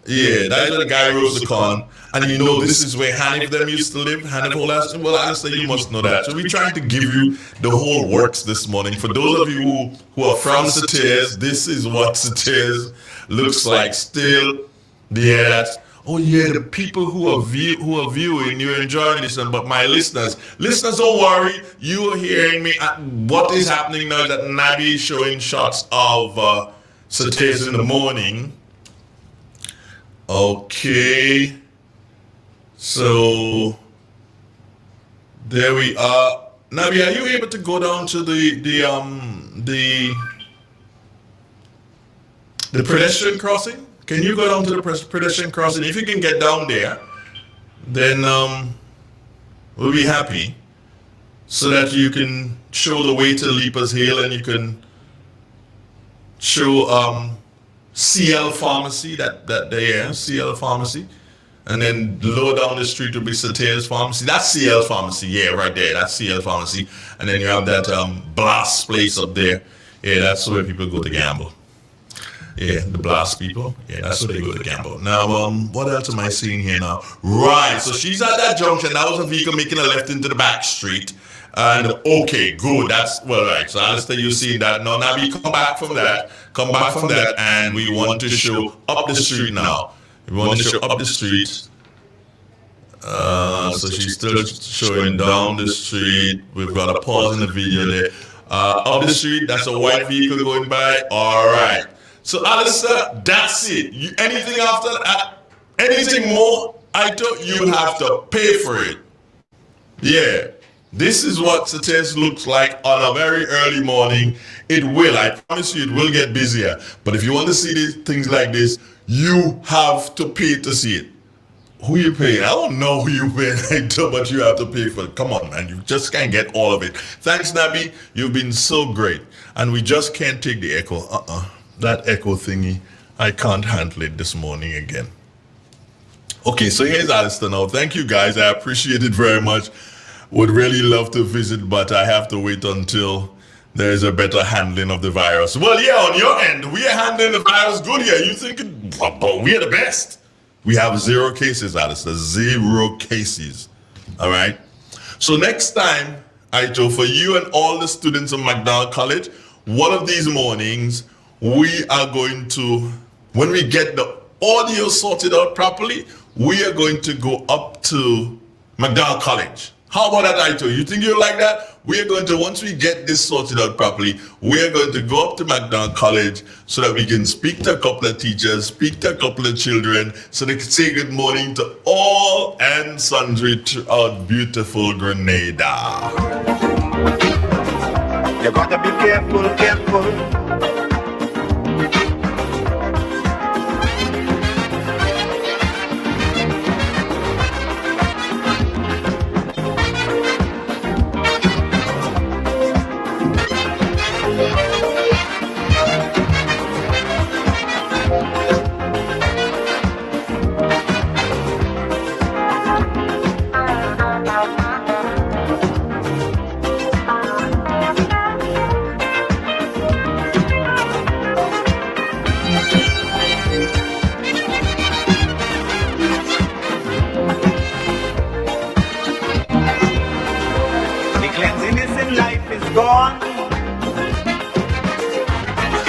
Yeah, that's where the guy rose the con. And you know, this is where Hanif them used to live. Hanif Olas. Well, Alistair, you must know that. So we're trying to give you the whole works this morning. For those of you who are from Satay, this is what Satay looks like still. Yeah, that's. Oh yeah, the people who are viewing, you're enjoying this, but my listeners, don't worry, you are hearing me. What is happening now is that Nabi is showing shots of Satay in the morning. Okay, so there we are. Nabi, are you able to go down to the pedestrian crossing? Can you go down to the pedestrian crossing? If you can get down there, then we'll be happy, so that you can show the way to Leapers Hill, and you can show CL Pharmacy, that there, CL Pharmacy, and then lower down the street will be Satay's Pharmacy. That's CL Pharmacy, yeah, right there. That's CL Pharmacy, and then you have that Blast place up there. Yeah, that's where people go to gamble. Yeah, the Blast people. Yeah, that's where they go to gamble. Now, what else am I seeing here now? Right, so she's at that junction. That was a vehicle making a left into the back street. And okay, good. That's well, right. So Alistair, you see that. Now, Nabi, come back from that, and we want to show up the street now. We want to show up the street. So she's still showing down the street. We've got a pause in the video there. Up the street, that's a white vehicle going by. All right. So Alistair, that's it. Anything after that, anything more, I thought you have to pay for it. Yeah. This is what Satay looks like on a very early morning. It will, I promise you, it will get busier. But if you want to see these things like this, You have to pay to see it. Who you paying? I don't know who you paying, but you have to pay for it. Come on, man. You just can't get all of it. Thanks, Nabi. You've been so great. And we just can't take the echo. That echo thingy, I can't handle it this morning again. Okay, so here's Alistair now. Thank you, guys. I appreciate it very much. Would really love to visit, but I have to wait until there is a better handling of the virus. Well, yeah, on your end, we are handling the virus good here. You think we are the best. We have 0 cases, Alistair. 0 cases. All right. So next time, Aito, for you and all the students of McDonald College, one of these mornings, we are going to, when we get the audio sorted out properly, we are going to go up to McDonald College. How about that, Aito? You think you like that? We are going to, once we get this sorted out properly, we are going to go up to McDonald College so that we can speak to a couple of teachers, speak to a couple of children, so they can say good morning to all and sundry throughout beautiful Grenada. You gotta be careful.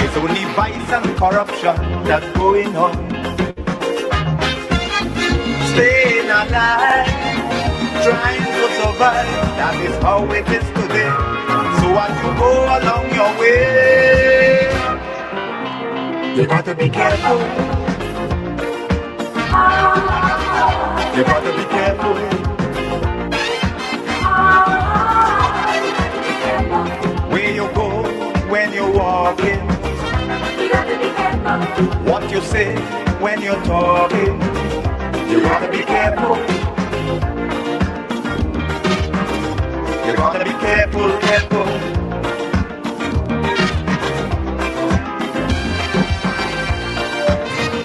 It's only vice and corruption that's going on. Staying alive, trying to survive, that is how it is today. So as you go along your way, you got to be careful. You got to be careful. Where you go when you're walking, you got to be careful. What you say when you're talking, you got to be careful. You got to be careful.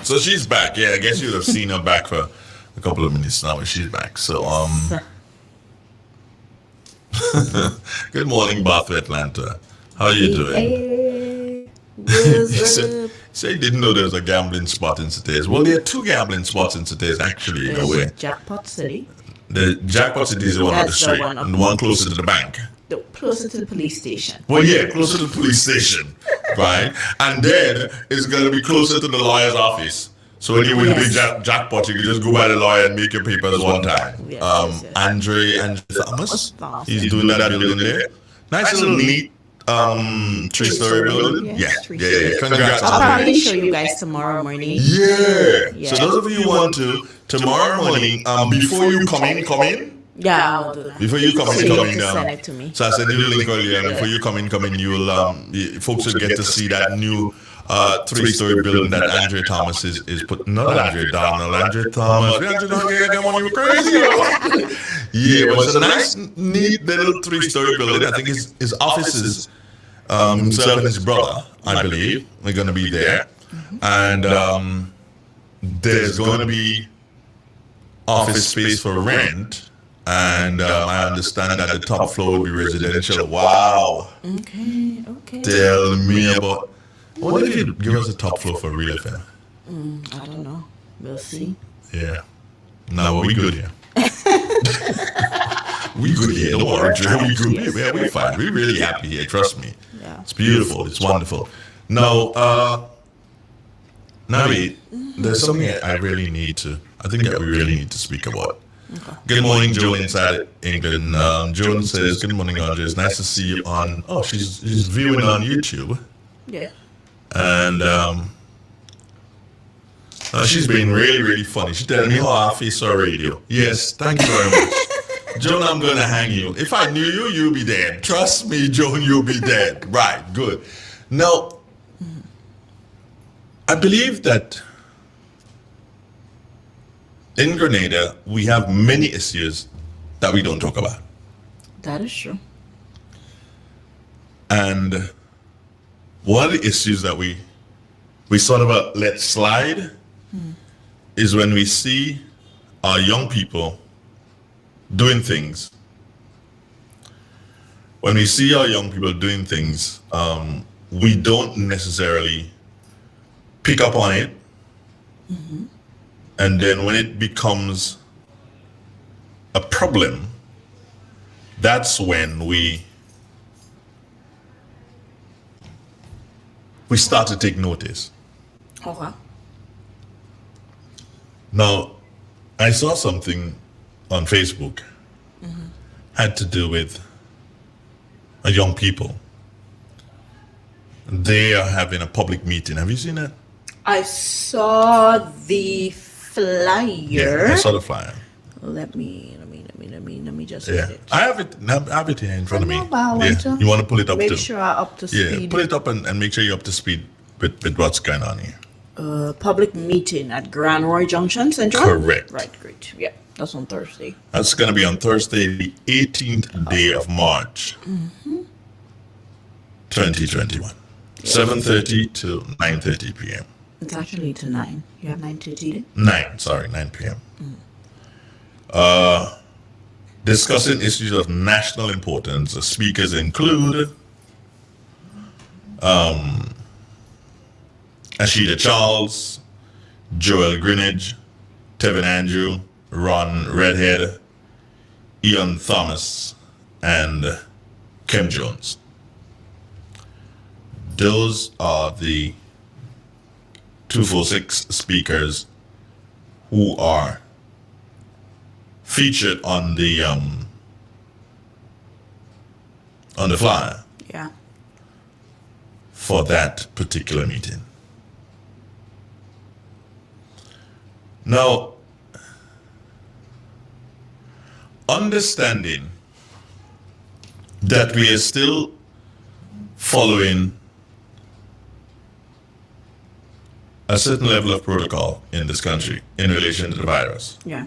So she's back. Yeah, I guess you'd have seen her back for a couple of minutes now, but she's back. So good morning, Bath, Atlanta. How are you doing? Say you didn't know there was a gambling spot in Cities. Well, there are 2 gambling spots in Cities, actually, in a way. Jackpot City. The Jackpot City is the one on the street, and the one closer to the bank. Closer to the police station. Well, yeah, closer to the police station, right? And then it's going to be closer to the lawyer's office. So when you win the big jackpot, you can just go by the lawyer and make your papers one time. Andre Thomas, he's doing that building there. Nice little neat 3-story building. Yeah. Congrats. I'll probably show you guys tomorrow morning. Yeah. So those of you who want to, tomorrow morning, before you come in. Yeah, I'll do that. Before you come in, send it to me. So I sent you the link earlier. And before you come in, you will folks will get to see that new 3-story building that Andre Thomas is put. Not Andre Donald, Andre Thomas. Andre Donald, you crazy? Yeah, it was a nice, neat little 3-story building. I think his offices, himself and his brother, I believe, are going to be there, and there's going to be office space for rent. And I understand that the top floor will be residential. Wow. Okay. Tell me about. What if you give us a top floor for real FM? I don't know. We'll see. Yeah. No, we good here. We good here. Don't worry, Joe. We good here. Yeah, we're fine. We're really happy here. Trust me. Yeah. It's beautiful. It's wonderful. Now, Navi, there's something I really need to. I think that we really need to speak about. Okay. Good morning, Joan inside England. Joan says, "Good morning, Andre. It's nice to see you on." Oh, she's viewing on YouTube. Yeah. And she's been really, really funny. She's telling me how I face her radio. Yes, thank you very much. Joan, I'm going to hang you. If I knew you, you'll be dead. Trust me, Joan, you'll be dead. Right, good. Now, I believe that in Grenada, we have many issues that we don't talk about. That is true. And one of the issues that we sort of let slide is when we see our young people doing things. When we see our young people doing things, we don't necessarily pick up on it. And then when it becomes a problem, that's when we start to take notice. Okay. Now, I saw something on Facebook had to do with young people. They are having a public meeting. Have you seen that? I saw the flyer. Yeah, I saw the flyer. Let me just Yeah, read it. I have it here in front of me. but I want to You want to pull it up make too? sure I'm up to Yeah, speed. pull it up and make sure you're up to speed with what's going on here. Public meeting at Grand Roy Junction Central. Correct. Right, great. Yeah, that's on Thursday. That's going to be on Thursday, the 18th day of March, 2021, 7:30 to 9:30 p.m. It's actually to 9. You have 9:30. 9 p.m. Discussing issues of national importance. The speakers include Ashida Charles, Joel Greenidge, Tevin Andrew, Ron Redhead, Ian Thomas, and Kim Jones. Those are the 246 speakers who are featured on the flyer Yeah. for that particular meeting. Now, understanding that we are still following a certain level of protocol in this country in relation to the virus. Yeah.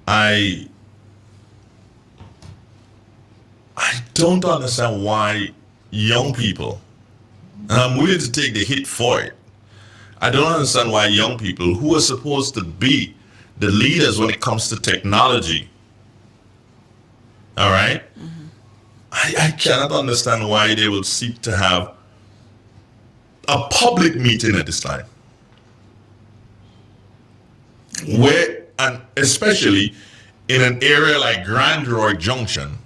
I don't understand why young people, and I'm willing to take the hit for it, I don't understand why young people who are supposed to be the leaders when it comes to technology, all right? I cannot understand why they will seek to have a public meeting at this time. Where, and especially in an area like Grand Roy Junction,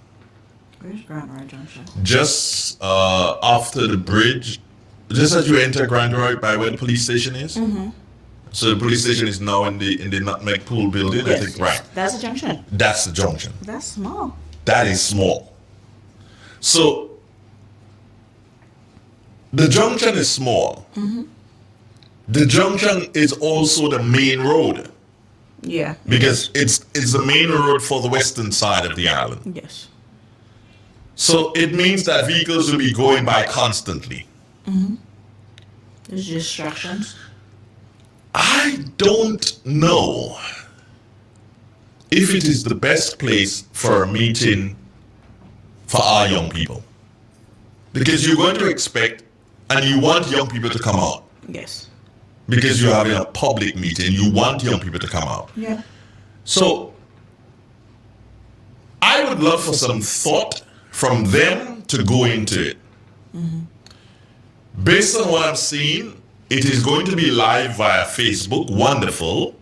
Where's Grand Roy Junction? just after the bridge, just as you enter Grand Roy by where the police station is. So the police station is now in the Nutmeg Pool building, I think, right? That's a junction. That's the junction. That's small. That is small. So the junction is small. The junction is also the main road Yeah. because it's the main road for the western side of the island. Yes. So it means that vehicles will be going by constantly. There's distractions. I don't know if it is the best place for a meeting for our young people. Because you're going to expect, and you want young people to come out. Yes. Because you're having a public meeting, you want young people to come out. Yeah. So I would love for some thought from them to go into it. Based on what I'm seeing, it is going to be live via Facebook. Wonderful.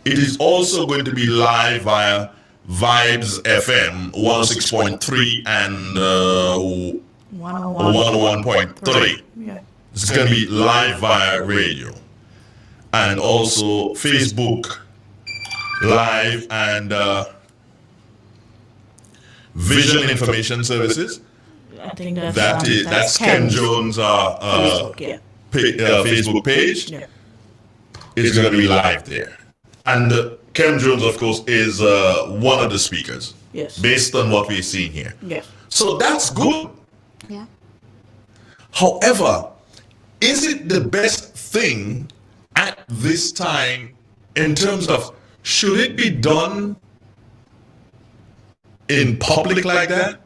It is also going to be live via Vibes FM 106.3 and 101.3. Yeah. It's going to be live via radio. And also Facebook Live and Vision Information Services. I think That's Ken Jones' Facebook page. Yeah. It's going to be live there. And Ken Jones, of course, is one of the speakers. Yes. Based on what we're seeing here. Yes. So that's good. Yeah. However, is it the best thing at this time in terms of should it be done in public like that?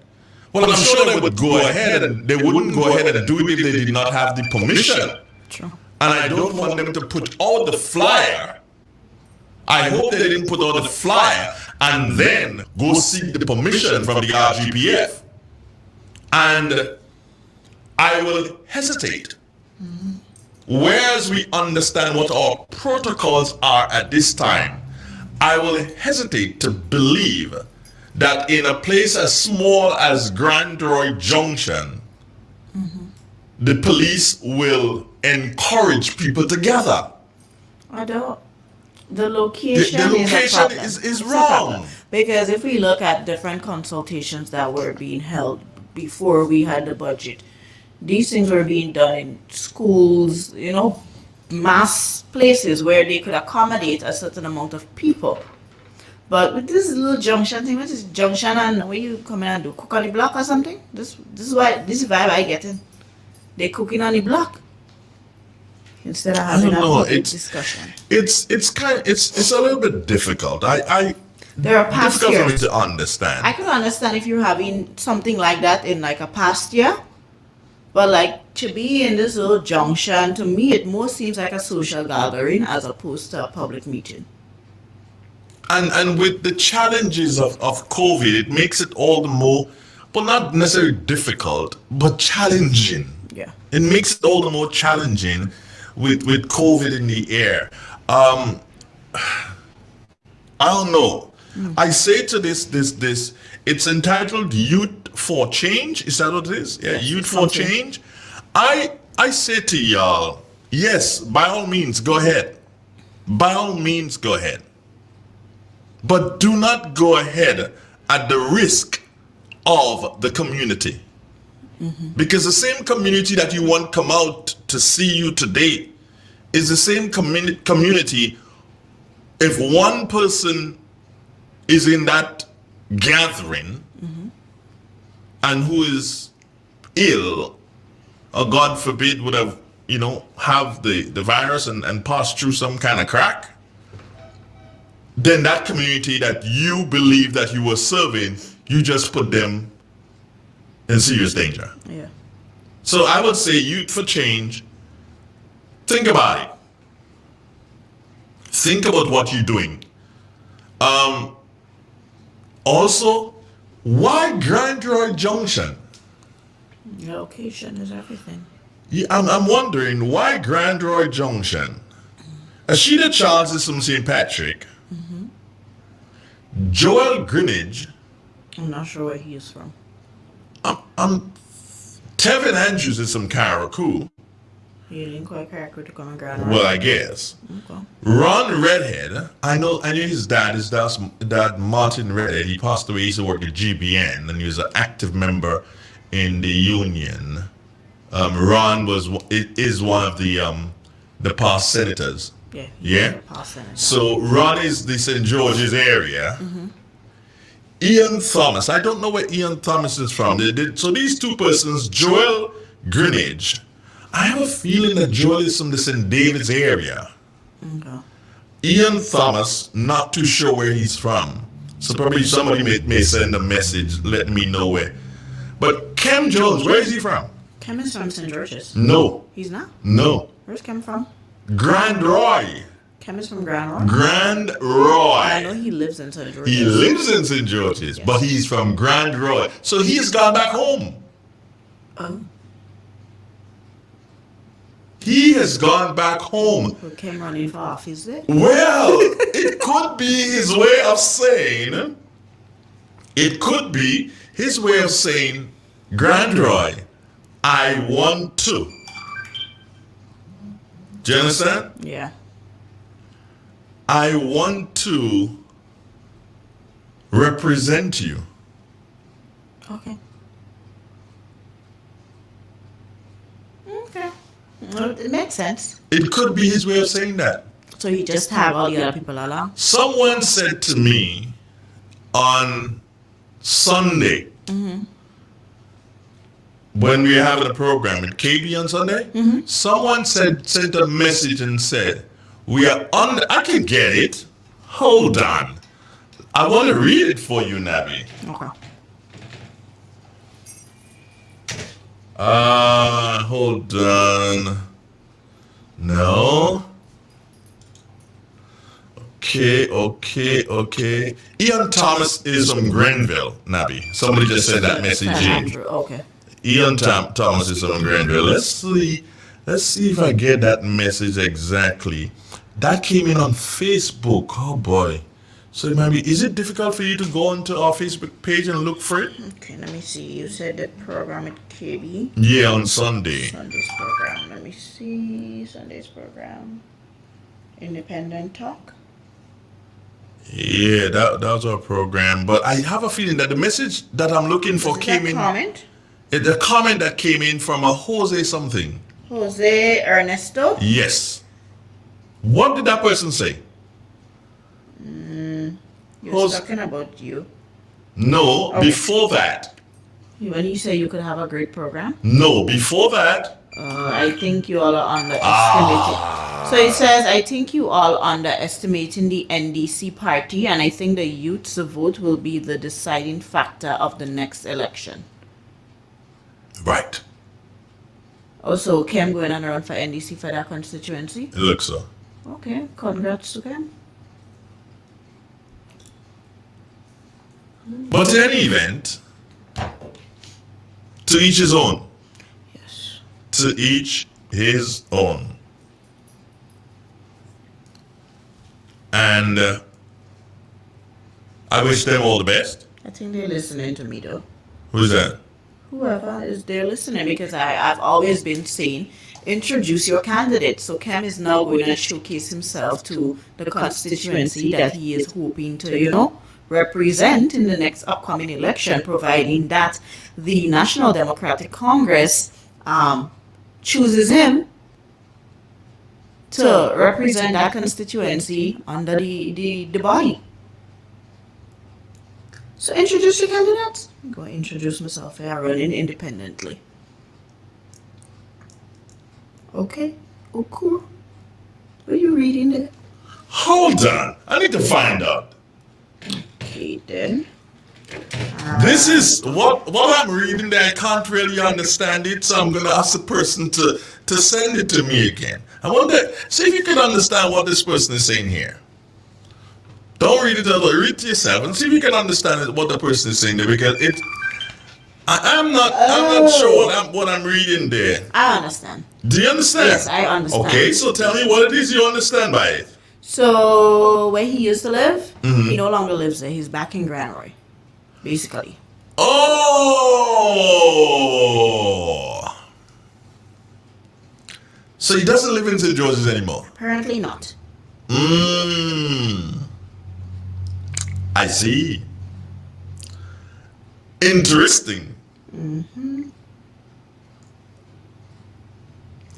Well, I'm sure they would go ahead and they wouldn't go ahead and do it if they did not have the permission. True. And I don't want them to put out the flyer. I hope they didn't put out the flyer and then go seek the permission from the RGPF. And I will hesitate. Whereas we understand what our protocols are at this time, I will hesitate to believe that in a place as small as Grand Roy Junction, the police will encourage people to gather. I don't. The location, The location is It's a wrong. problem. Because if we look at different consultations that were being held before we had the budget, these things were being done in schools, mass places where they could accommodate a certain amount of people. But with this little junction thing, what is junction and where you come in and do cook on the block or something? This is vibe I get in. They cooking on the block instead of having a public discussion. It's a little bit difficult. There are past difficult for me years. to understand. I can understand if you're having something like that in like a past year, but like to be in this little junction, to me it more seems like a social gathering as opposed to a public meeting. And with the challenges of COVID, it makes it all the more, but not necessarily difficult, but challenging. Yeah. It makes it all the more challenging with COVID in the air. I don't know. I say to this, it's entitled Youth for Change. Is that what it is? Yeah, Yes, Youth for something. Change. I say to y'all, yes, by all means, go ahead. By all means, go ahead. But do not go ahead at the risk of the community. Because the same community that you want come out to see you today is the same community. If one person is in that gathering and who is ill, or God forbid would have, have the virus and pass through some kind of crack, then that community that you believe that you were serving, you just put them in serious danger. Yeah. So I would say Youth for Change, think about it. Think about what you're doing. Also, why Grand Roy Junction? Your location is everything. Yeah, I'm wondering why Grand Roy Junction. Ashida Charles is from St. Patrick. Joel Greenidge. I'm not sure where he is from. Tevin Andrews is from Caracou. He didn't quite character to come and grab. Well, I guess. Okay. Ron Redhead. I knew his dad's dad, Martin Redhead. He passed away. He used to work at GBN, and he was an active member in the union. Ron is one of the past senators. Yeah. Yeah. Past senator. So Ron is the St. George's area. Ian Thomas. I don't know where Ian Thomas is from. So these two persons, Joel Greenidge. I have a feeling that Joel is from the St. David's area. Okay. Ian Thomas, not too sure where he's from. So probably somebody may send a message letting me know where. But Cam Jones, where is he from? Cam is from St. George's. No. He's not? No. Where's Cam from? Grand Roy. Cam is from Grand Roy? Grand Roy. I know he lives in St. George's. He lives in St. George's, but he's from Grand Roy. So he has gone back home. Oh. He has gone back home. Who came running for office there? Well, it could be his way of saying, Grand Roy, I want to. Do you understand? Yeah. I want to represent you. Okay. Okay. Well, it makes sense. It could be his way of saying that. So he just have all the other people along? Someone said to me on Sunday, when we were having a program at KB on Sunday, someone sent a message and said, We are on. I can get it. Hold on. I want to read it for you, Nabi. Okay. Hold on. No. Okay. Ian Thomas is from Grenville, Nabi. Somebody just sent that message in. Okay. Ian Thomas is from Grenville. Let's see if I get that message exactly. That came in on Facebook. Oh boy. So maybe, is it difficult for you to go onto our Facebook page and look for it? Okay, let me see. You said the program at KB. Yeah, on Sunday. Sunday's program. Let me see. Sunday's program. Independent Talk. Yeah, that was our program. But I have a feeling that the message that I'm looking for came in. Comment? The comment that came in from a Jose something. Jose Ernesto? Yes. What did that person say? You're talking about you. No, Okay. before that. When you say you could have a great program? No, before that. I think you all are underestimating. So it says, I think you all underestimating the NDC party, and I think the youth's vote will be the deciding factor of the next election. Right. Also, Kem going on around for NDC for that constituency? It looks so. Okay, congrats to Kem. But in any event, to each his own. Yes. To each his own. And I wish them all the best. I think they're listening to me though. Who's that? Whoever is there listening, because I've always been saying, introduce your candidate. So Cam is now going to showcase himself to the constituency that he is hoping to, represent in the next upcoming election, providing that the National Democratic Congress chooses him to represent that constituency under the body. So introduce your candidates. I'm going to introduce myself here, running independently. Okay. Oh, cool. What are you reading there? Hold on. I need to find out. Okay, then. This is what I'm reading there. I can't really understand it, so I'm going to ask the person to send it to me again. I wonder, see if you can understand what this person is saying here. Don't read it alone. Read it to yourself and see if you can understand what the person is saying there, because I'm not sure what I'm reading there. I understand. Do you understand? Yes, I understand. Okay, so tell me what it is you understand by it. So where he used to live, Mhm. he no longer lives there. He's back in Grand Roy, basically. Oh! So he doesn't live in St. George's anymore? Apparently not. I see. Interesting. Mm-hmm.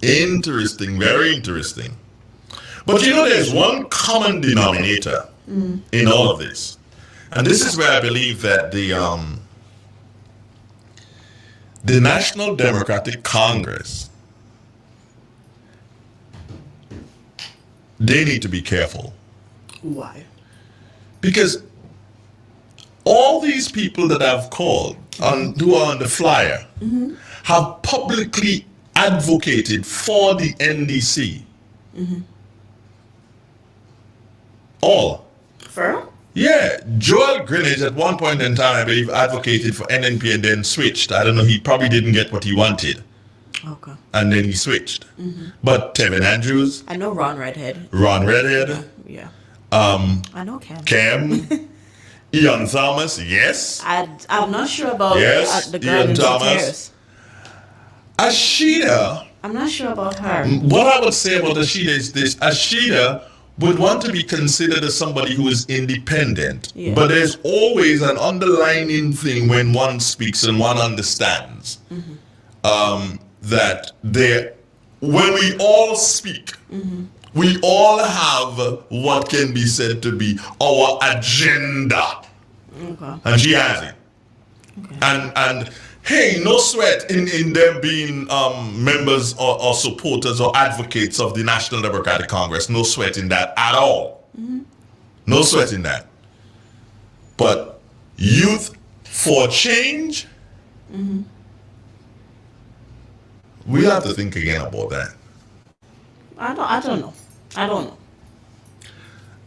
Interesting, very interesting. But there's one common denominator in all of this. And this is where I believe that the National Democratic Congress, they need to be careful. Why? Because all these people that I've called who are on the flyer have publicly advocated for the NDC. All. For? Yeah, Joel Greenidge at one point in time, I believe, advocated for NNP and then switched. I don't know, he probably didn't get what he wanted. Okay. And then he switched. But Tevin Andrews, I know Ron Redhead. Yeah. I know Cam. Cam, Ian Thomas, yes. I'm not sure about Yes, the girl Ian in the Thomas. terrace. Ashida, I'm not sure about her. what I would say about Ashida is this: Ashida would want to be considered as somebody who is independent. Yeah. But there's always an underlining thing when one speaks and one understands that when we all speak, we all have what can be said to be our agenda. Okay. And she has it. Okay. And hey, no sweat in them being members or supporters or advocates of the National Democratic Congress. No sweat in that at all. No sweat in that. But youth for change, we have to think again about that. I don't know. I don't know.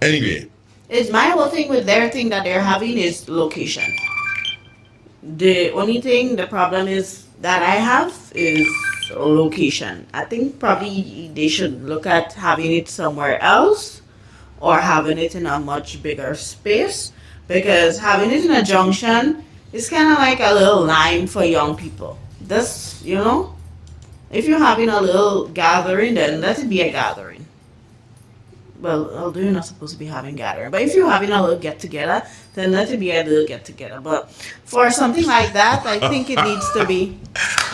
Anyway, It's my whole thing with their thing that they're having is location. The only thing, the problem is that I have is location. I think probably they should look at having it somewhere else or having it in a much bigger space, because having it in a junction is kind of like a little line for young people. This, if you're having a little gathering, then let it be a gathering. Well, although you're not supposed to be having gathering, but if you're having a little get together, then let it be a little get together. But for something like that, I think it needs to be.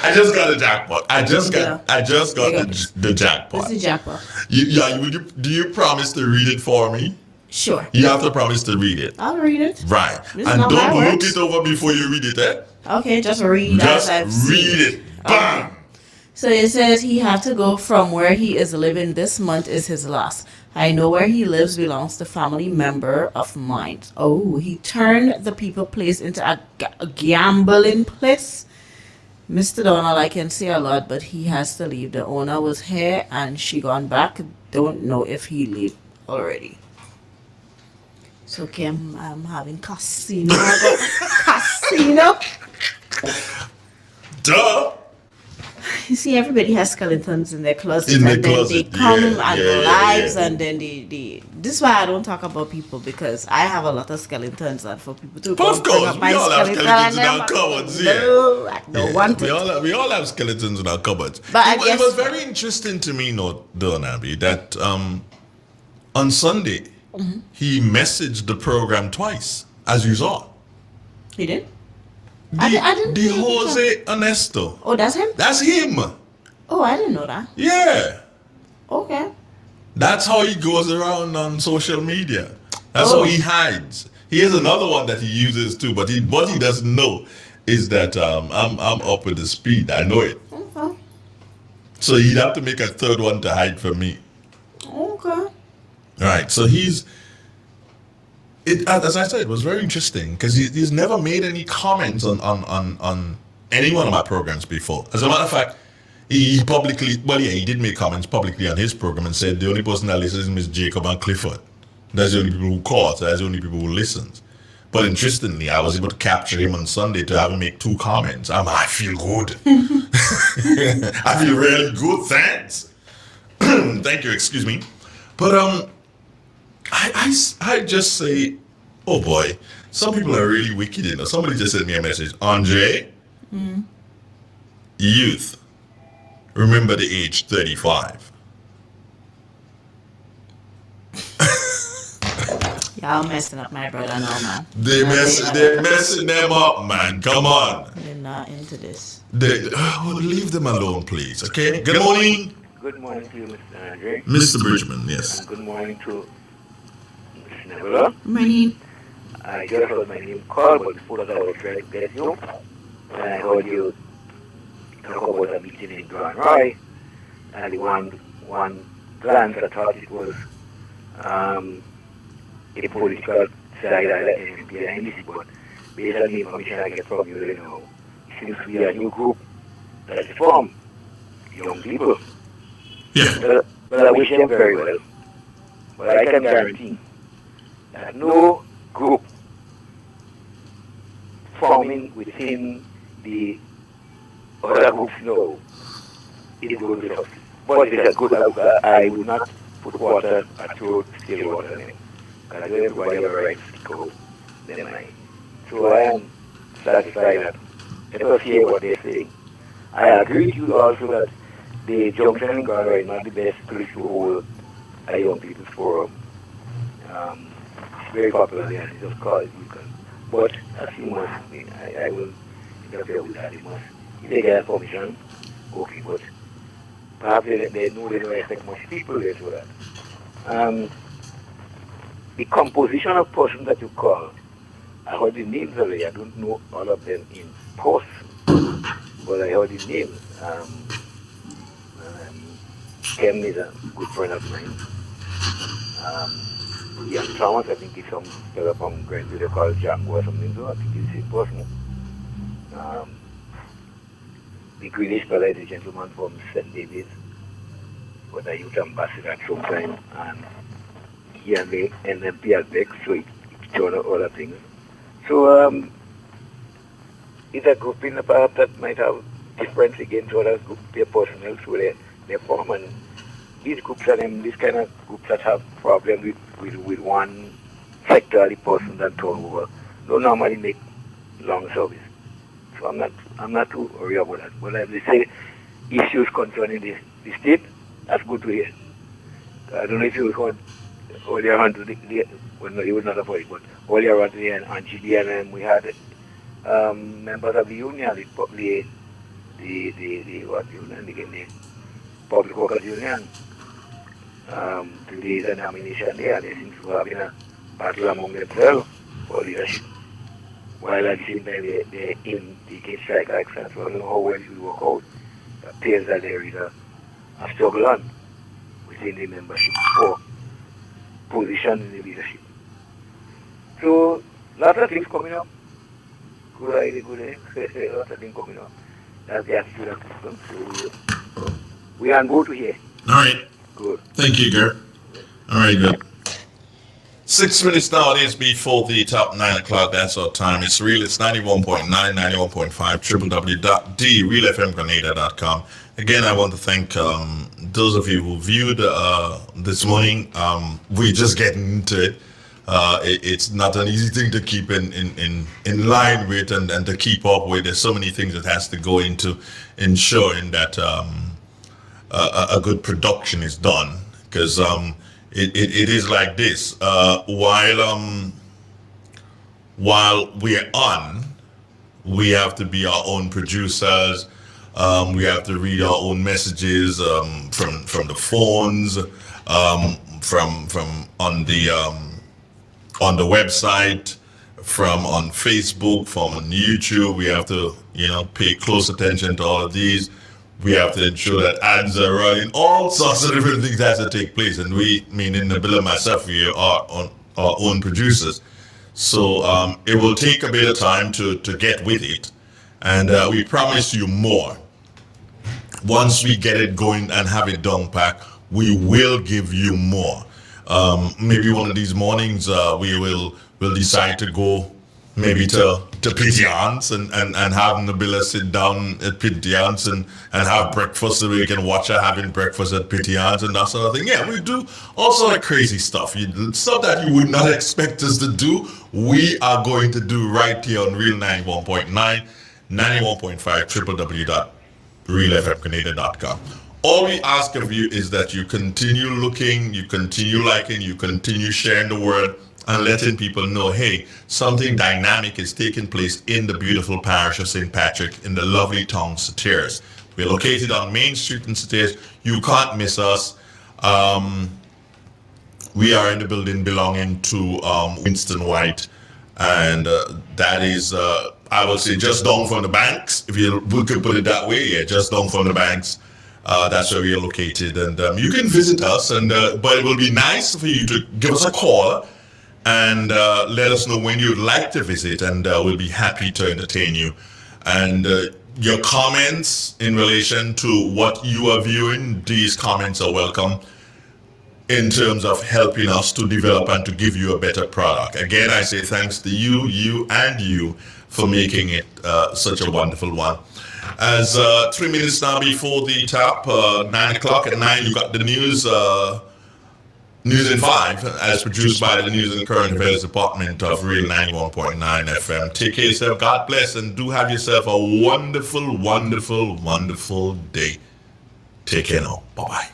I just got a jackpot. I just got the jackpot. What's the jackpot? Do you promise to read it for me? Sure. You have to promise to read it. I'll read it. Right. This And is not don't my look words. it over before you read it, eh? Okay, just read Just as I've seen read it. Bam! So it says he had to go from where he is living. This month is his last. I know where he lives belongs to family member of mine. Oh, he turned the people place into a gambling place. Mr. Donald, I can say a lot, but he has to leave. The owner was here and she gone back. Don't know if he leave already. So okay, I'm having casino. Casino. Duh. You see, everybody has skeletons in their closet, In their and then closet, they come yeah, and yeah, go yeah, lives, yeah. and then they. This is why I don't talk about people, because I have a lot of skeletons, and for people to Of come bring course, up my we all have skeleton skeletons in and our them, cupboards, yeah. no, I don't want we it. we all have skeletons in our cupboards. But I it guess- was very interesting to me, though, Nabi, that on Sunday Mhm. he messaged the program twice, as you saw. He did. The didn't pay Jose Ernesto. Oh, that's him. That's him. Oh, I didn't know that. Yeah. Okay. That's how he goes around on social media. That's Oh. how he hides. He has another one that he uses too, but what he doesn't know is that I'm up with the speed. I know it. Okay. So he'd have to make a third one to hide from me. Okay. Right. So as I said, it was very interesting because he's never made any comments on any one of my programs before. As a matter of fact, he did make comments publicly on his program and said the only person that listens is Jacob and Clifford. That's the only people who call, so that's the only people who listens. But interestingly, I was able to capture him on Sunday to have him make 2 comments. I feel good. I feel really good, thanks. Thank you, excuse me. But I just say, oh boy, some people are really wicked, Somebody just sent me a message. Andre, youth, remember the age 35. Y'all messing up my brother now, man. They're messing them up, man. Come on. They're not into this. Leave them alone, please. Okay. Good morning, Good morning to you, Mr. Andre. Mr. Bridgman. Yes. And good morning to Ms. Nebula. Morning. I just heard my name called, but before that I was trying to get you. And I heard you talk about a meeting in Grand Roy. And the one glance I thought it was a political side I let him behind this, but based on the information I get from you, it seems to be a new group that is formed, young people. Yeah. Well, I wish them very well. But I can guarantee that no group forming within the other groups now is going to succeed. But it is good. I will not put water at your still water in it. Because everybody have a right to speak out their mind. So I am satisfied that let us hear what they're saying. I agree with you also that the junction in Ghana is not the best place to hold a young people's forum. It's very popular there, it's just called Beacon. But as you must, I will interfere with that. If they get permission, okay, but perhaps they know they don't expect much people there so that. The composition of persons that you call, I heard the names already, I don't know all of them in person. but I heard his name. Kem is a good friend of mine. Ian Thomas, I think he's some fellow from Grenville, they call Django or something, so I think he's the same person. The Greenish fella is a gentleman from St. David's, was a youth ambassador at some time, and he and the NMP at Beck, so it turned out other things. So it's a group in the past that might have difference against other group, their personnel, so they form, and these groups are them, these kind of groups that have problems with one sector of the person that turn over, don't normally make long service. So I'm not too worried about that. But as they say, issues concerning the state, that's good to hear. I don't know if you heard earlier on today, well, no, he was not a voice, but earlier on today on GBN, and we had members of the union, the what union again, the Public Workers Union. Today is a nomination there. They seem to have a battle among themselves for leadership. While at the same time they're in the case strike action, so I don't know how well it will work out. It appears that there is a struggle on within the membership for position in the leadership. So lots of things coming up. Good idea, lots of things coming up. That's the attitude of system. So we are go to here. All right. Good. Thank you, Gert. All right, good. 6 minutes now, it is before the top 9 o'clock. That's our time. It's real. It's 91.9, 91.5, www.realfmgrenada.com. Again, I want to thank those of you who viewed this morning. We're just getting into it. It's not an easy thing to keep in line with and to keep up with. There's so many things that has to go into ensuring that a good production is done, because it is like this. While we're on, we have to be our own producers. We have to read our own messages from the phones, from on the website, from on Facebook, from on YouTube. We have to pay close attention to all of these. We have to ensure that ads are running. All sorts of different things has to take place, and we, meaning Nabil and myself, we are on our own producers. So it will take a bit of time to get with it, and we promise you more. Once we get it going and have it down pack, we will give you more. Maybe one of these mornings we'll decide to go maybe to Pitians and have Nabila sit down at Pitians and have breakfast, so we can watch her having breakfast at Pitians and that sort of thing. Yeah, we do all sort of crazy stuff. Stuff that you would not expect us to do, we are going to do right here on Real 91.9, 91.5, www.realfmgrenada.com. All we ask of you is that you continue looking, you continue liking, you continue sharing the word, and letting people know, hey, something dynamic is taking place in the beautiful parish of St. Patrick in the lovely town of Satyrs. We're located on Main Street in Satyrs. You can't miss us. We are in the building belonging to Winston White, and that is, I would say, just down from the banks, if we could put it that way. Yeah, just down from the banks. That's where we are located, and you can visit us, and but it will be nice for you to give us a call and let us know when you'd like to visit, and we'll be happy to entertain you. And your comments in relation to what you are viewing, these comments are welcome in terms of helping us to develop and to give you a better product. Again, I say thanks to you for making it such a wonderful one. As 3 minutes now before the top, 9 o'clock at 9, you got the news. News in 5, as produced by the News and Current Affairs Department of Real 91.9 FM. Take care of yourself, God bless, and do have yourself a wonderful, wonderful, wonderful day. Take care now. Bye-bye.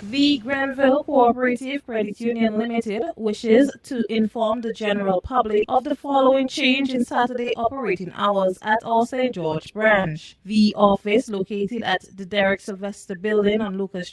The Granville Cooperative Credit Union Limited wishes to inform the general public of the following change in Saturday operating hours at our St. George branch. The office, located at the Derek Sylvester Building on Lucas Street,